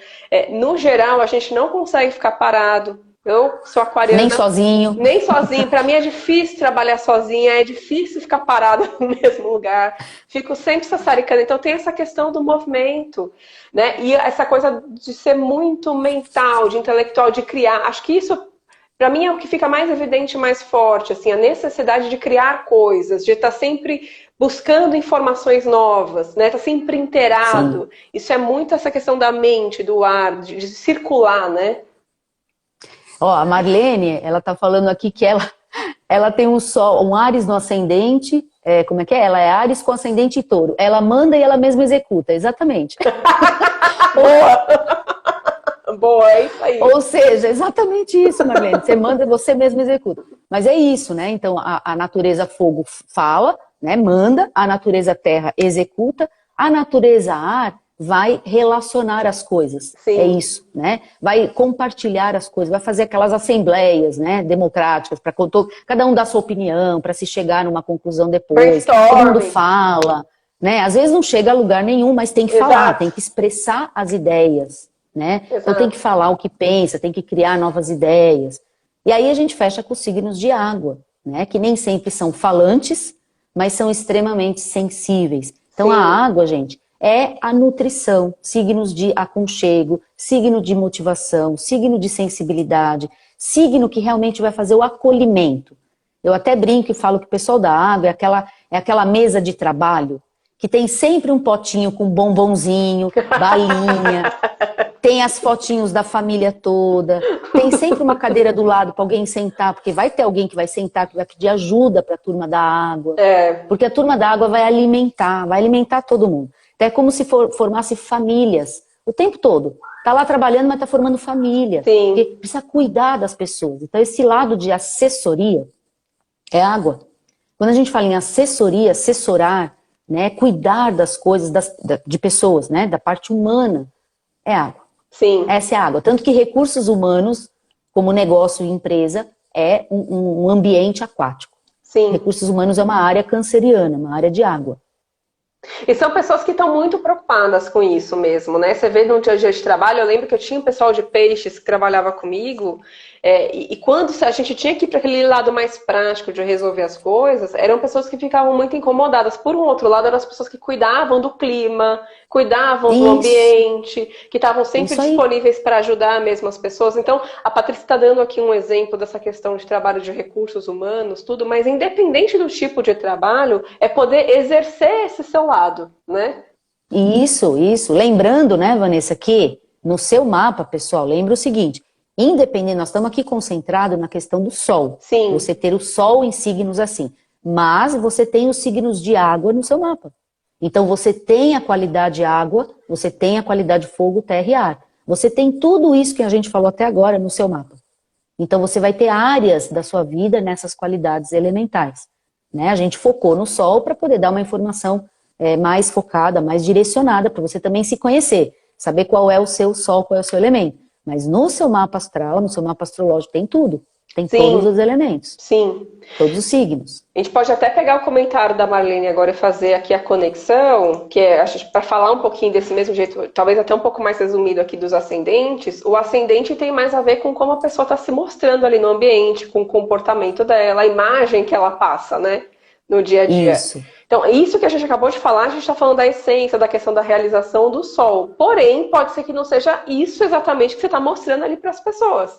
No geral, a gente não consegue ficar parado. Eu sou aquariana. Nem sozinho. Nem sozinho. Para mim é difícil trabalhar sozinha, é difícil ficar parada no mesmo lugar. Fico sempre sassaricando. Então tem essa questão do movimento, né? E essa coisa de ser muito mental, de intelectual, de criar. Acho que isso, para mim, é o que fica mais evidente, mais forte. Assim, a necessidade de criar coisas, de estar sempre buscando informações novas, né? Tá sempre inteirado. Sim. Isso é muito essa questão da mente, do ar, de circular, né? Ó, a Marlene, ela tá falando aqui que ela tem um Áries no ascendente, como é que é? Ela é Áries com ascendente e touro. Ela manda e ela mesma executa, exatamente. Boa! Boa, é isso aí. Ou seja, exatamente isso, Marlene. Você manda e você mesma executa. Mas é isso, né? Então, a natureza fogo fala, né? Manda, a natureza terra executa, A natureza ar vai relacionar as coisas, Sim. é isso, né? Vai compartilhar as coisas, vai fazer aquelas assembleias, né, democráticas, para cada um dar sua opinião, para se chegar numa conclusão depois. Todo mundo fala, né? Às vezes não chega a lugar nenhum, mas tem que falar, tem que expressar as ideias, né? Então tem que falar o que pensa, tem que criar novas ideias. E aí a gente fecha com os signos de água, né? Que nem sempre são falantes, mas são extremamente sensíveis. Então a água, gente, é a nutrição, signos de aconchego, signo de motivação, signo de sensibilidade, signo que realmente vai fazer o acolhimento. Eu até brinco e falo que o pessoal da água é aquela mesa de trabalho que tem sempre um potinho com bombonzinho, balinha, tem as fotinhos da família toda, tem sempre uma cadeira do lado para alguém sentar, porque vai ter alguém que vai sentar, que vai pedir ajuda para a turma da água. Porque a turma da água vai alimentar todo mundo. É como se formasse famílias o tempo todo. Está lá trabalhando, mas está formando família. Porque precisa cuidar das pessoas. Então, esse lado de assessoria é água. Quando a gente fala em assessoria, assessorar, né, cuidar das coisas, de pessoas, né, da parte humana, é água. Sim. Essa é a água. Tanto que recursos humanos, como negócio e empresa, é um ambiente aquático. Sim. Recursos humanos é uma área canceriana, uma área de água. E são pessoas que estão muito preocupadas com isso mesmo, né? Você vê no dia a dia de trabalho, eu lembro que eu tinha um pessoal de peixes que trabalhava comigo, e quando a gente tinha que ir para aquele lado mais prático de resolver as coisas, eram pessoas que ficavam muito incomodadas. Por um outro lado, eram as pessoas que cuidavam do clima, cuidavam do ambiente, que estavam sempre disponíveis para ajudar mesmo as pessoas. Então, a Patrícia está dando aqui um exemplo dessa questão de trabalho de recursos humanos, tudo, mas independente do tipo de trabalho, é poder exercer esse seu lado, né? Isso. Lembrando, né, Vanessa, que no seu mapa, pessoal, lembra o seguinte, independente, nós estamos aqui concentrados na questão do Sol. Sim. Você ter o Sol em signos assim. Mas você tem os signos de água no seu mapa. Então você tem a qualidade água, você tem a qualidade fogo, terra e ar. Você tem tudo isso que a gente falou até agora no seu mapa. Então você vai ter áreas da sua vida nessas qualidades elementais. Né? A gente focou no Sol para poder dar uma informação mais focada, mais direcionada, para você também se conhecer. Saber qual é o seu Sol, qual é o seu elemento. Mas no seu mapa astral, no seu mapa astrológico, tem tudo. Tem todos os elementos. Sim. Todos os signos. A gente pode até pegar o comentário da Marlene agora e fazer aqui a conexão, que é, para falar um pouquinho desse mesmo jeito, talvez até um pouco mais resumido aqui dos ascendentes. O ascendente tem mais a ver com como a pessoa está se mostrando ali no ambiente, com o comportamento dela, a imagem que ela passa, né? No dia a dia. Isso. Então, isso que a gente acabou de falar, a gente está falando da essência, da questão da realização do Sol. Porém, pode ser que não seja isso exatamente que você está mostrando ali para as pessoas.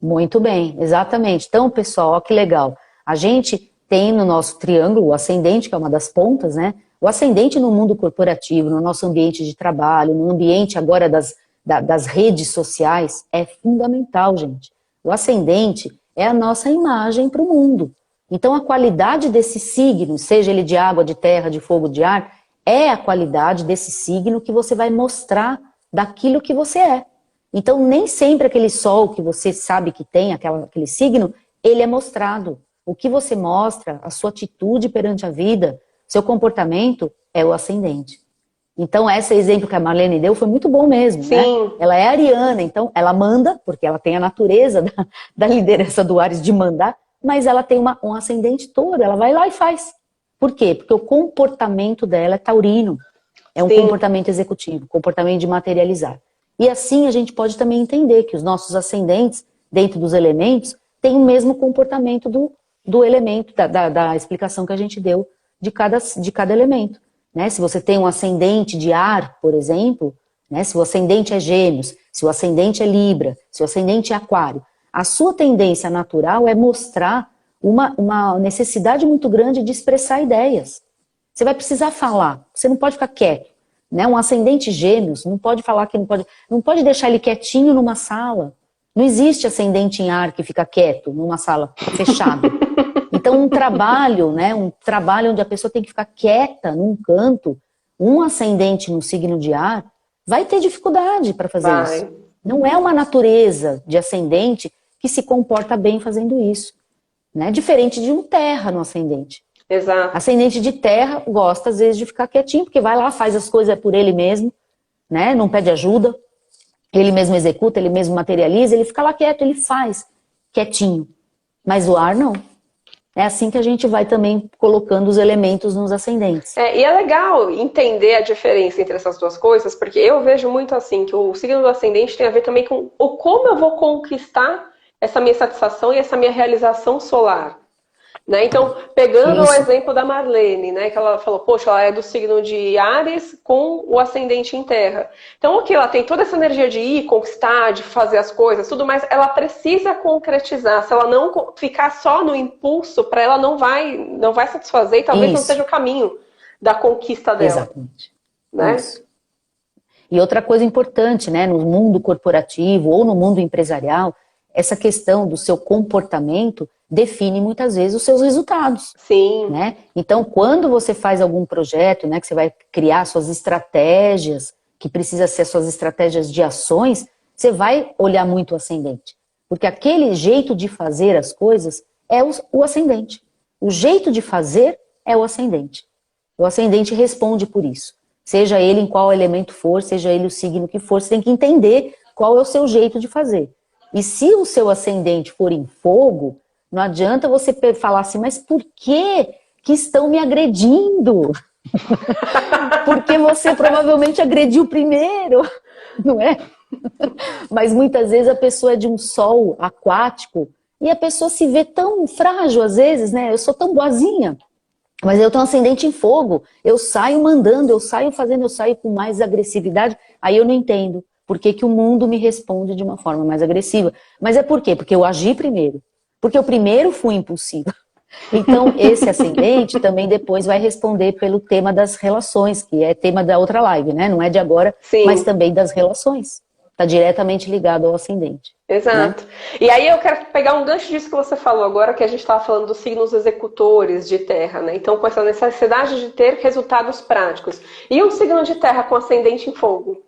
Muito bem, exatamente. Então, pessoal, ó que legal. A gente tem no nosso triângulo o ascendente, que é uma das pontas, né? O ascendente no mundo corporativo, no nosso ambiente de trabalho, no ambiente agora das redes sociais, é fundamental, gente. O ascendente é a nossa imagem para o mundo. Então, a qualidade desse signo, seja ele de água, de terra, de fogo, de ar, é a qualidade desse signo que você vai mostrar daquilo que você é. Então, nem sempre aquele sol que você sabe que tem, aquele signo, ele é mostrado. O que você mostra, a sua atitude perante a vida, seu comportamento, é o ascendente. Então, esse exemplo que a Marlene deu foi muito bom mesmo, né? Ela é ariana, então ela manda, porque ela tem a natureza da liderança do Áries de mandar, mas ela tem um ascendente todo, ela vai lá e faz. Por quê? Porque o comportamento dela é taurino. É um comportamento executivo, comportamento de materializar. E assim a gente pode também entender que os nossos ascendentes, dentro dos elementos, têm o mesmo comportamento do elemento, da explicação que a gente deu de cada elemento. Né? Se você tem um ascendente de ar, por exemplo, né? Se o ascendente é Gêmeos, se o ascendente é Libra, se o ascendente é Aquário, a sua tendência natural é mostrar uma necessidade muito grande de expressar ideias. Você vai precisar falar, você não pode ficar quieto. Né? Um ascendente Gêmeos não pode falar que não pode deixar ele quietinho numa sala. Não existe ascendente em ar que fica quieto numa sala fechada. Então um trabalho onde a pessoa tem que ficar quieta num canto, um ascendente no signo de ar, vai ter dificuldade para fazer isso. Não é uma natureza de ascendente que se comporta bem fazendo isso. Né? Diferente de um terra no ascendente. Exato. Ascendente de terra gosta, às vezes, de ficar quietinho, porque vai lá, faz as coisas por ele mesmo, né? Não pede ajuda, ele mesmo executa, ele mesmo materializa, ele fica lá quieto, ele faz quietinho. Mas o ar não. É assim que a gente vai também colocando os elementos nos ascendentes. E é legal entender a diferença entre essas duas coisas, porque eu vejo muito assim, que o signo do ascendente tem a ver também com o como eu vou conquistar essa minha satisfação e essa minha realização solar. Né? Então, pegando o exemplo da Marlene, né, que ela falou, poxa, ela é do signo de Áries com o ascendente em terra. Então, ok, ela tem toda essa energia de ir, conquistar, de fazer as coisas, tudo, mas ela precisa concretizar. Se ela não ficar só no impulso, para ela não vai satisfazer e talvez não seja o caminho da conquista dela. Exatamente. Né? Isso. E outra coisa importante, né, no mundo corporativo ou no mundo empresarial, essa questão do seu comportamento define muitas vezes os seus resultados. Sim. Né? Então, quando você faz algum projeto, né, que você vai criar suas estratégias, que precisa ser suas estratégias de ações, você vai olhar muito o ascendente. Porque aquele jeito de fazer as coisas é o ascendente. O jeito de fazer é o ascendente. O ascendente responde por isso. Seja ele em qual elemento for, seja ele o signo que for, você tem que entender qual é o seu jeito de fazer. E se o seu ascendente for em fogo, não adianta você falar assim, mas por que estão me agredindo? Porque você provavelmente agrediu primeiro, não é? Mas muitas vezes a pessoa é de um sol aquático e a pessoa se vê tão frágil às vezes, né? Eu sou tão boazinha, mas eu tenho um ascendente em fogo, eu saio mandando, eu saio fazendo, eu saio com mais agressividade, aí eu não entendo por que o mundo me responde de uma forma mais agressiva. Mas é por quê? Porque eu agi primeiro. Porque eu primeiro fui impulsiva. Então, esse ascendente também depois vai responder pelo tema das relações, que é tema da outra live, né? Não é de agora, Sim. Mas também das relações. Está diretamente ligado ao ascendente. Exato. Né? E aí eu quero pegar um gancho disso que você falou agora, que a gente estava falando dos signos executores de terra, né? Então, com essa necessidade de ter resultados práticos. E um signo de terra com ascendente em fogo?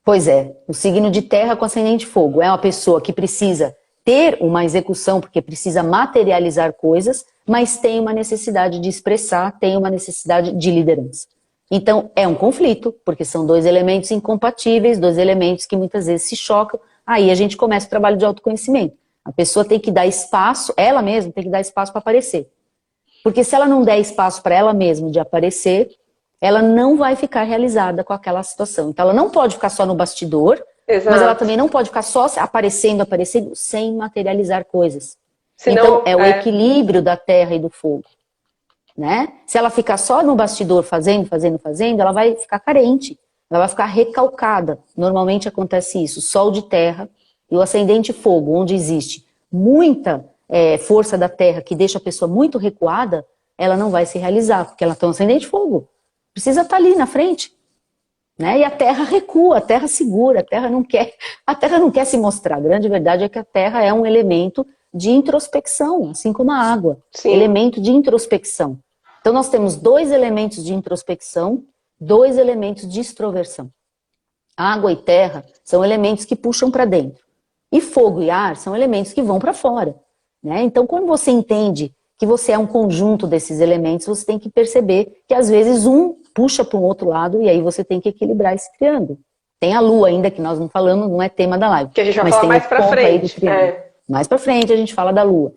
Pois é, o signo de terra com ascendente fogo é uma pessoa que precisa ter uma execução, porque precisa materializar coisas, mas tem uma necessidade de expressar, tem uma necessidade de liderança. Então, é um conflito, porque são dois elementos incompatíveis, dois elementos que muitas vezes se chocam, aí a gente começa o trabalho de autoconhecimento. A pessoa tem que dar espaço, ela mesma tem que dar espaço para aparecer. Porque se ela não der espaço para ela mesma de aparecer, ela não vai ficar realizada com aquela situação. Então, ela não pode ficar só no bastidor, Exato. Mas ela também não pode ficar só aparecendo, sem materializar coisas. Senão, então, é o equilíbrio da terra e do fogo. Né? Se ela ficar só no bastidor fazendo, ela vai ficar carente. Ela vai ficar recalcada. Normalmente acontece isso. Sol de terra e o ascendente fogo, onde existe muita força da terra que deixa a pessoa muito recuada, ela não vai se realizar, porque ela tem um ascendente fogo. Precisa estar ali na frente. Né? E a terra recua, a terra segura, a terra não quer se mostrar. A grande verdade é que a terra é um elemento de introspecção, assim como a água. Sim. Elemento de introspecção. Então nós temos dois elementos de introspecção, dois elementos de extroversão. Água e terra são elementos que puxam para dentro. E fogo e ar são elementos que vão para fora. Né? Então quando você entende que você é um conjunto desses elementos, você tem que perceber que às vezes um puxa para um outro lado e aí você tem que equilibrar esse triângulo. Tem a lua ainda, que nós não falamos, não é tema da live. Que a gente vai falar mais para frente. Mais para frente a gente fala da lua.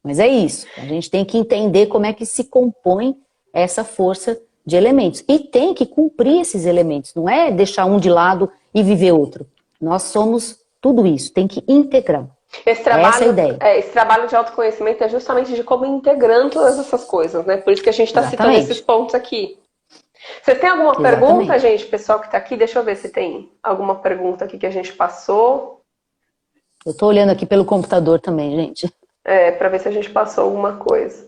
Mas é isso, a gente tem que entender como é que se compõe essa força de elementos. E tem que cumprir esses elementos, não é deixar um de lado e viver outro. Nós somos tudo isso, tem que integrar. Essa é a ideia. Esse trabalho de autoconhecimento é justamente de como integrando todas essas coisas, né? Por isso que a gente está citando esses pontos aqui. Vocês têm alguma pergunta, gente? Pessoal que está aqui, deixa eu ver se tem alguma pergunta aqui que a gente passou. Eu estou olhando aqui pelo computador também, gente. Para ver se a gente passou alguma coisa.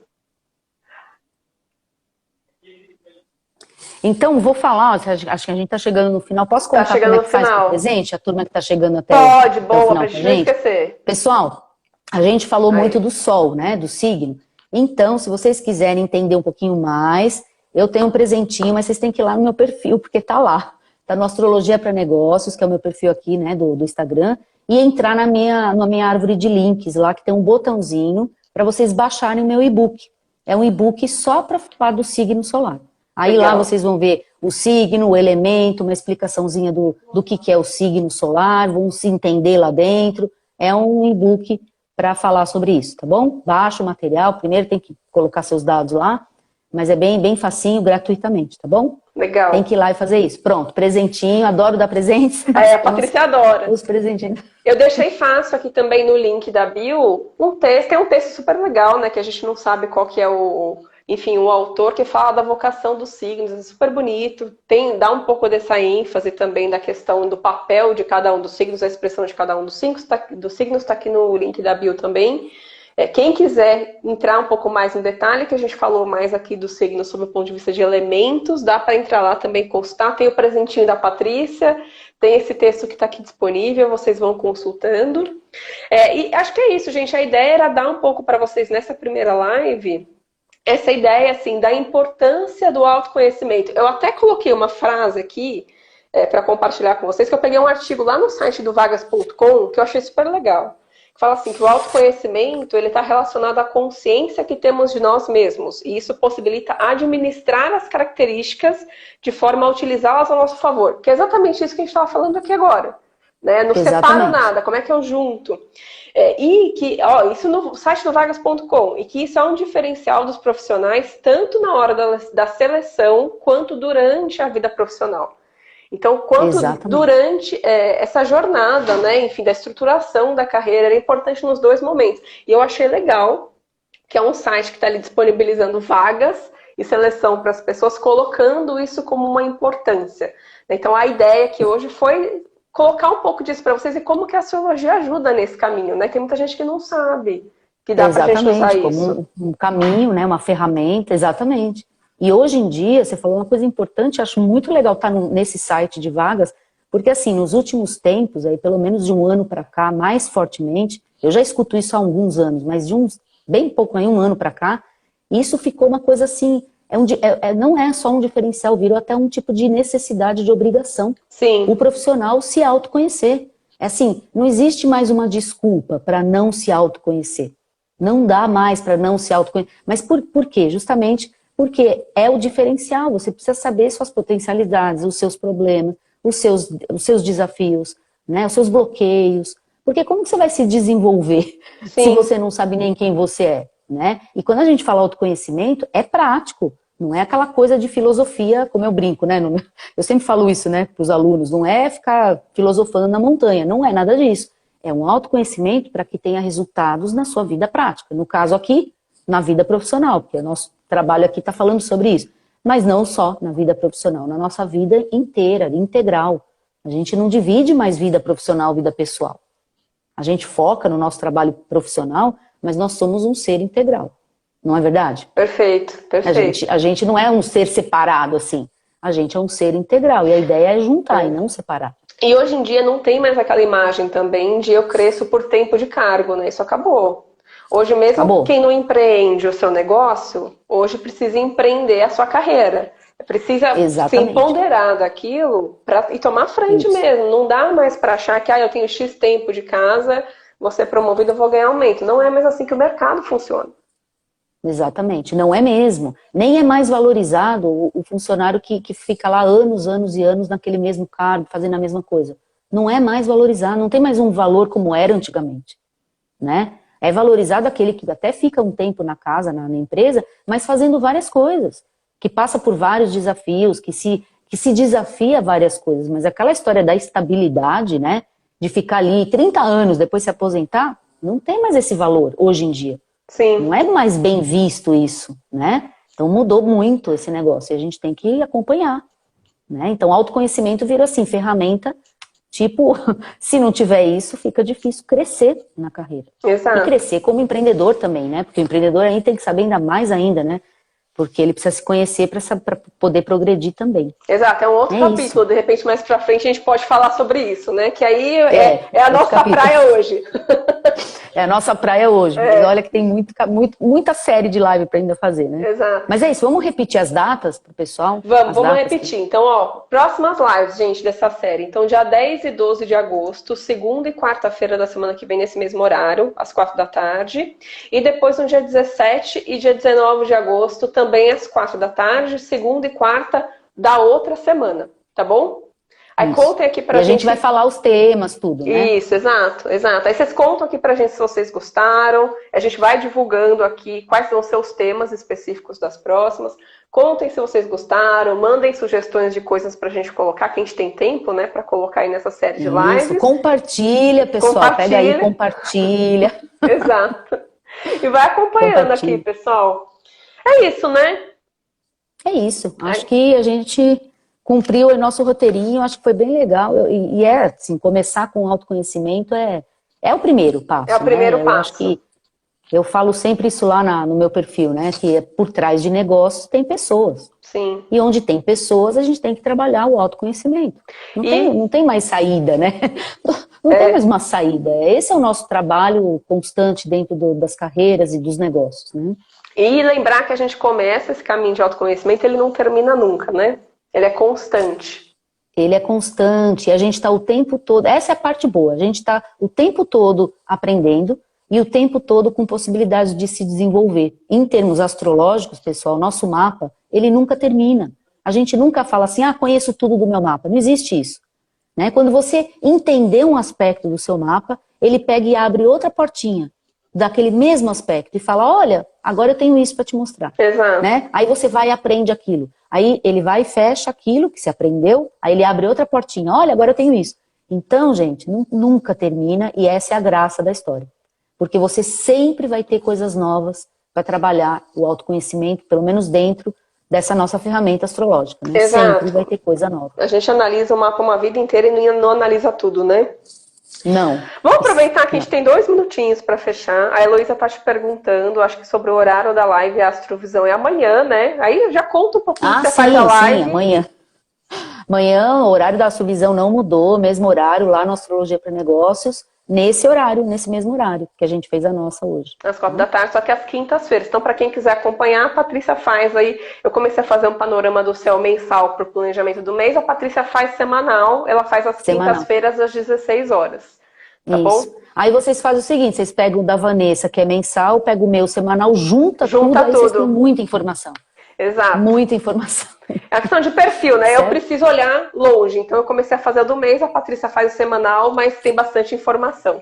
Então, vou falar, acho que a gente está chegando no final. Posso contar como é que faz para o presente? A turma que está chegando até Pode, até boa, o final para a gente não esquecer. Pessoal, a gente falou muito do sol, né? Do signo. Então, se vocês quiserem entender um pouquinho mais, eu tenho um presentinho, mas vocês têm que ir lá no meu perfil, porque tá lá. Tá no Astrologia para Negócios, que é o meu perfil aqui, né, do Instagram, e entrar na minha árvore de links lá, que tem um botãozinho para vocês baixarem o meu e-book. É um e-book só para falar do signo solar. Aí Legal. lá vocês vão ver o signo, o elemento, uma explicaçãozinha do que é o signo solar, vão se entender lá dentro. É um e-book para falar sobre isso, tá bom? Baixa o material, primeiro tem que colocar seus dados lá, mas é bem facinho, gratuitamente, tá bom? Legal. Tem que ir lá e fazer isso. Pronto, presentinho, adoro dar presentes. A Patrícia adora. Os presentinhos. Eu deixei fácil aqui também no link da bio um texto, tem um texto super legal, né, que a gente não sabe qual que é enfim, o autor, que fala da vocação dos signos, é super bonito, dá um pouco dessa ênfase também da questão do papel de cada um dos signos, a expressão de cada um dos signos, está aqui no link da bio também. Quem quiser entrar um pouco mais em detalhe, que a gente falou mais aqui dos signos sob o ponto de vista de elementos, dá para entrar lá também, consultar, tem o presentinho da Patrícia, tem esse texto que está aqui disponível, vocês vão consultando. E acho que é isso, gente, a ideia era dar um pouco para vocês nessa primeira live, essa ideia, assim, da importância do autoconhecimento. Eu até coloquei uma frase aqui para compartilhar com vocês, que eu peguei um artigo lá no site do vagas.com, que eu achei super legal. Que fala assim, que o autoconhecimento ele está relacionado à consciência que temos de nós mesmos. E isso possibilita administrar as características de forma a utilizá-las ao nosso favor. Que é exatamente isso que a gente estava falando aqui agora. Né? Não separo nada, como é que eu junto? E que, isso no site do vagas.com, e que isso é um diferencial dos profissionais, tanto na hora da seleção, quanto durante a vida profissional. Então, quanto durante essa jornada, né, enfim, da estruturação da carreira, é importante nos dois momentos. E eu achei legal que é um site que está ali disponibilizando vagas e seleção para as pessoas, colocando isso como uma importância. Então, a ideia aqui hoje foi colocar um pouco disso para vocês e como que a astrologia ajuda nesse caminho, né? Tem muita gente que não sabe que dá para a gente usar isso. Como um caminho, né? Uma ferramenta, exatamente. E hoje em dia, você falou uma coisa importante, acho muito legal estar nesse site de vagas, porque assim, nos últimos tempos, aí pelo menos de um ano para cá, mais fortemente, eu já escuto isso há alguns anos, mas de uns, bem pouco, aí um ano para cá, isso ficou uma coisa assim, não é só um diferencial, virou até um tipo de necessidade, de obrigação. Sim. O profissional se autoconhecer. É assim, não existe mais uma desculpa para não se autoconhecer. Não dá mais para não se autoconhecer. Mas por quê? Justamente porque é o diferencial. Você precisa saber suas potencialidades, os seus problemas, os seus desafios, né? Os seus bloqueios. Porque como que você vai se desenvolver se você não sabe nem quem você é? Né? E quando a gente fala autoconhecimento, é prático, não é aquela coisa de filosofia, como eu brinco, né? Eu sempre falo isso, né, para os alunos, não é ficar filosofando na montanha, não é nada disso. É um autoconhecimento para que tenha resultados na sua vida prática. No caso aqui, na vida profissional, porque o nosso trabalho aqui está falando sobre isso. Mas não só na vida profissional, na nossa vida inteira, integral. A gente não divide mais vida profissional, vida pessoal. A gente foca no nosso trabalho profissional, mas nós somos um ser integral. Não é verdade? Perfeito, perfeito. A gente não é um ser separado assim. A gente é um ser integral. E a ideia é juntar e não separar. E hoje em dia não tem mais aquela imagem também de eu cresço por tempo de cargo, né? Isso acabou. Hoje mesmo, quem não empreende o seu negócio, hoje precisa empreender a sua carreira. Precisa se empoderar daquilo e tomar frente mesmo. Não dá mais para achar que eu tenho X tempo de casa, vou ser promovido, eu vou ganhar aumento. Não é mais assim que o mercado funciona. Exatamente, não é mesmo. Nem é mais valorizado o funcionário que fica lá anos e anos naquele mesmo cargo, fazendo a mesma coisa. Não é mais valorizado, não tem mais um valor como era antigamente, né? É valorizado aquele que até fica um tempo na casa, na empresa, mas fazendo várias coisas, que passa por vários desafios, que se desafia várias coisas, mas aquela história da estabilidade, né? De ficar ali 30 anos, depois se aposentar, não tem mais esse valor hoje em dia. Sim. Não é mais bem visto isso, né? Então mudou muito esse negócio e a gente tem que acompanhar, né? Então autoconhecimento vira assim, ferramenta, tipo, se não tiver isso, fica difícil crescer na carreira. Exato. E crescer como empreendedor também, né? Porque o empreendedor aí tem que saber ainda mais ainda, né? Porque ele precisa se conhecer para poder progredir também. Exato, é um outro capítulo. Isso. De repente, mais pra frente, a gente pode falar sobre isso, né? Que aí é a nossa praia hoje. É a nossa praia hoje. Mas olha que tem muita série de live para ainda fazer, né? Exato. Mas é isso, vamos repetir as datas pro pessoal? Vamos repetir. Então, próximas lives, gente, dessa série. Então, dia 10 e 12 de agosto, segunda e quarta-feira da semana que vem, nesse mesmo horário, às 4 da tarde. E depois, no dia 17 e dia 19 de agosto, também às 4 da tarde, segunda e quarta da outra semana, tá bom? Aí contem aqui pra gente. E a gente vai falar os temas, tudo, né? Isso, exato. Aí vocês contam aqui pra gente se vocês gostaram. A gente vai divulgando aqui quais vão ser os temas específicos das próximas. Contem se vocês gostaram, mandem sugestões de coisas pra gente colocar, que a gente tem tempo, né, pra colocar aí nessa série de lives. Compartilha, pessoal. Pega aí, compartilha. Exato. E vai acompanhando aqui, pessoal. É isso, né? É isso. Acho que a gente cumpriu o nosso roteirinho, acho que foi bem legal. E assim, começar com autoconhecimento é o primeiro passo. É o primeiro passo. Eu acho que eu falo sempre isso lá no meu perfil, né? Que por trás de negócios tem pessoas. Sim. E onde tem pessoas, a gente tem que trabalhar o autoconhecimento. Não tem mais saída, né? Não tem mais uma saída. Esse é o nosso trabalho constante dentro das carreiras e dos negócios, né? E lembrar que a gente começa esse caminho de autoconhecimento, ele não termina nunca, né? Ele é constante. Ele é constante, a gente está o tempo todo, essa é a parte boa, a gente está o tempo todo aprendendo e o tempo todo com possibilidade de se desenvolver. Em termos astrológicos, pessoal, nosso mapa, ele nunca termina. A gente nunca fala assim, conheço tudo do meu mapa, não existe isso. Né? Quando você entender um aspecto do seu mapa, ele pega e abre outra portinha daquele mesmo aspecto e fala, olha, agora eu tenho isso para te mostrar. Exato. Né? Aí você vai e aprende aquilo. Aí ele vai e fecha aquilo que você aprendeu, aí ele abre outra portinha. Olha, agora eu tenho isso. Então, gente, nunca termina e essa é a graça da história. Porque você sempre vai ter coisas novas para trabalhar o autoconhecimento, pelo menos dentro dessa nossa ferramenta astrológica. Né? Exato. Sempre vai ter coisa nova. A gente analisa o mapa uma vida inteira e não analisa tudo, né? Não. Vamos aproveitar que a gente tem 2 minutinhos para fechar. A Heloísa tá te perguntando, acho que sobre o horário da live, a Astrovisão é amanhã, né? Aí já conta um pouquinho que você faz a live. Sim, amanhã. Amanhã o horário da Astrovisão não mudou, mesmo horário lá no Astrologia para Negócios, nesse mesmo horário que a gente fez a nossa hoje. Às 4 da tarde, só que às quintas-feiras. Então, para quem quiser acompanhar, a Patrícia faz aí. Eu comecei a fazer um panorama do céu mensal para o planejamento do mês. A Patrícia faz semanal. Ela faz às quintas-feiras às 16 horas. Tá bom? Aí vocês fazem o seguinte, vocês pegam o da Vanessa, que é mensal, pegam o meu semanal, junta tudo, aí vocês têm muita informação. Exato. Muita informação. É a questão de perfil, né? Certo? Eu preciso olhar longe. Então, eu comecei a fazer o do mês, a Patrícia faz o semanal, mas tem bastante informação.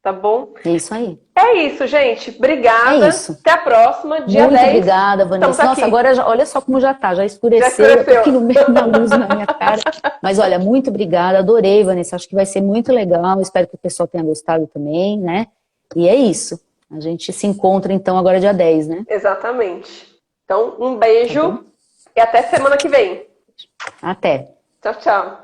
Tá bom? É isso aí. É isso, gente. Obrigada. É isso. Até a próxima, dia Muito 10. Obrigada, Vanessa. Nossa, agora olha só como já tá. Já escureceu, Já escureceu. aqui no meio da luz na minha cara. Mas olha, muito obrigada. Adorei, Vanessa. Acho que vai ser muito legal. Espero que o pessoal tenha gostado também, né? E é isso. A gente se encontra então agora dia 10, né? Exatamente. Então, um beijo e até semana que vem. Até. Tchau, tchau.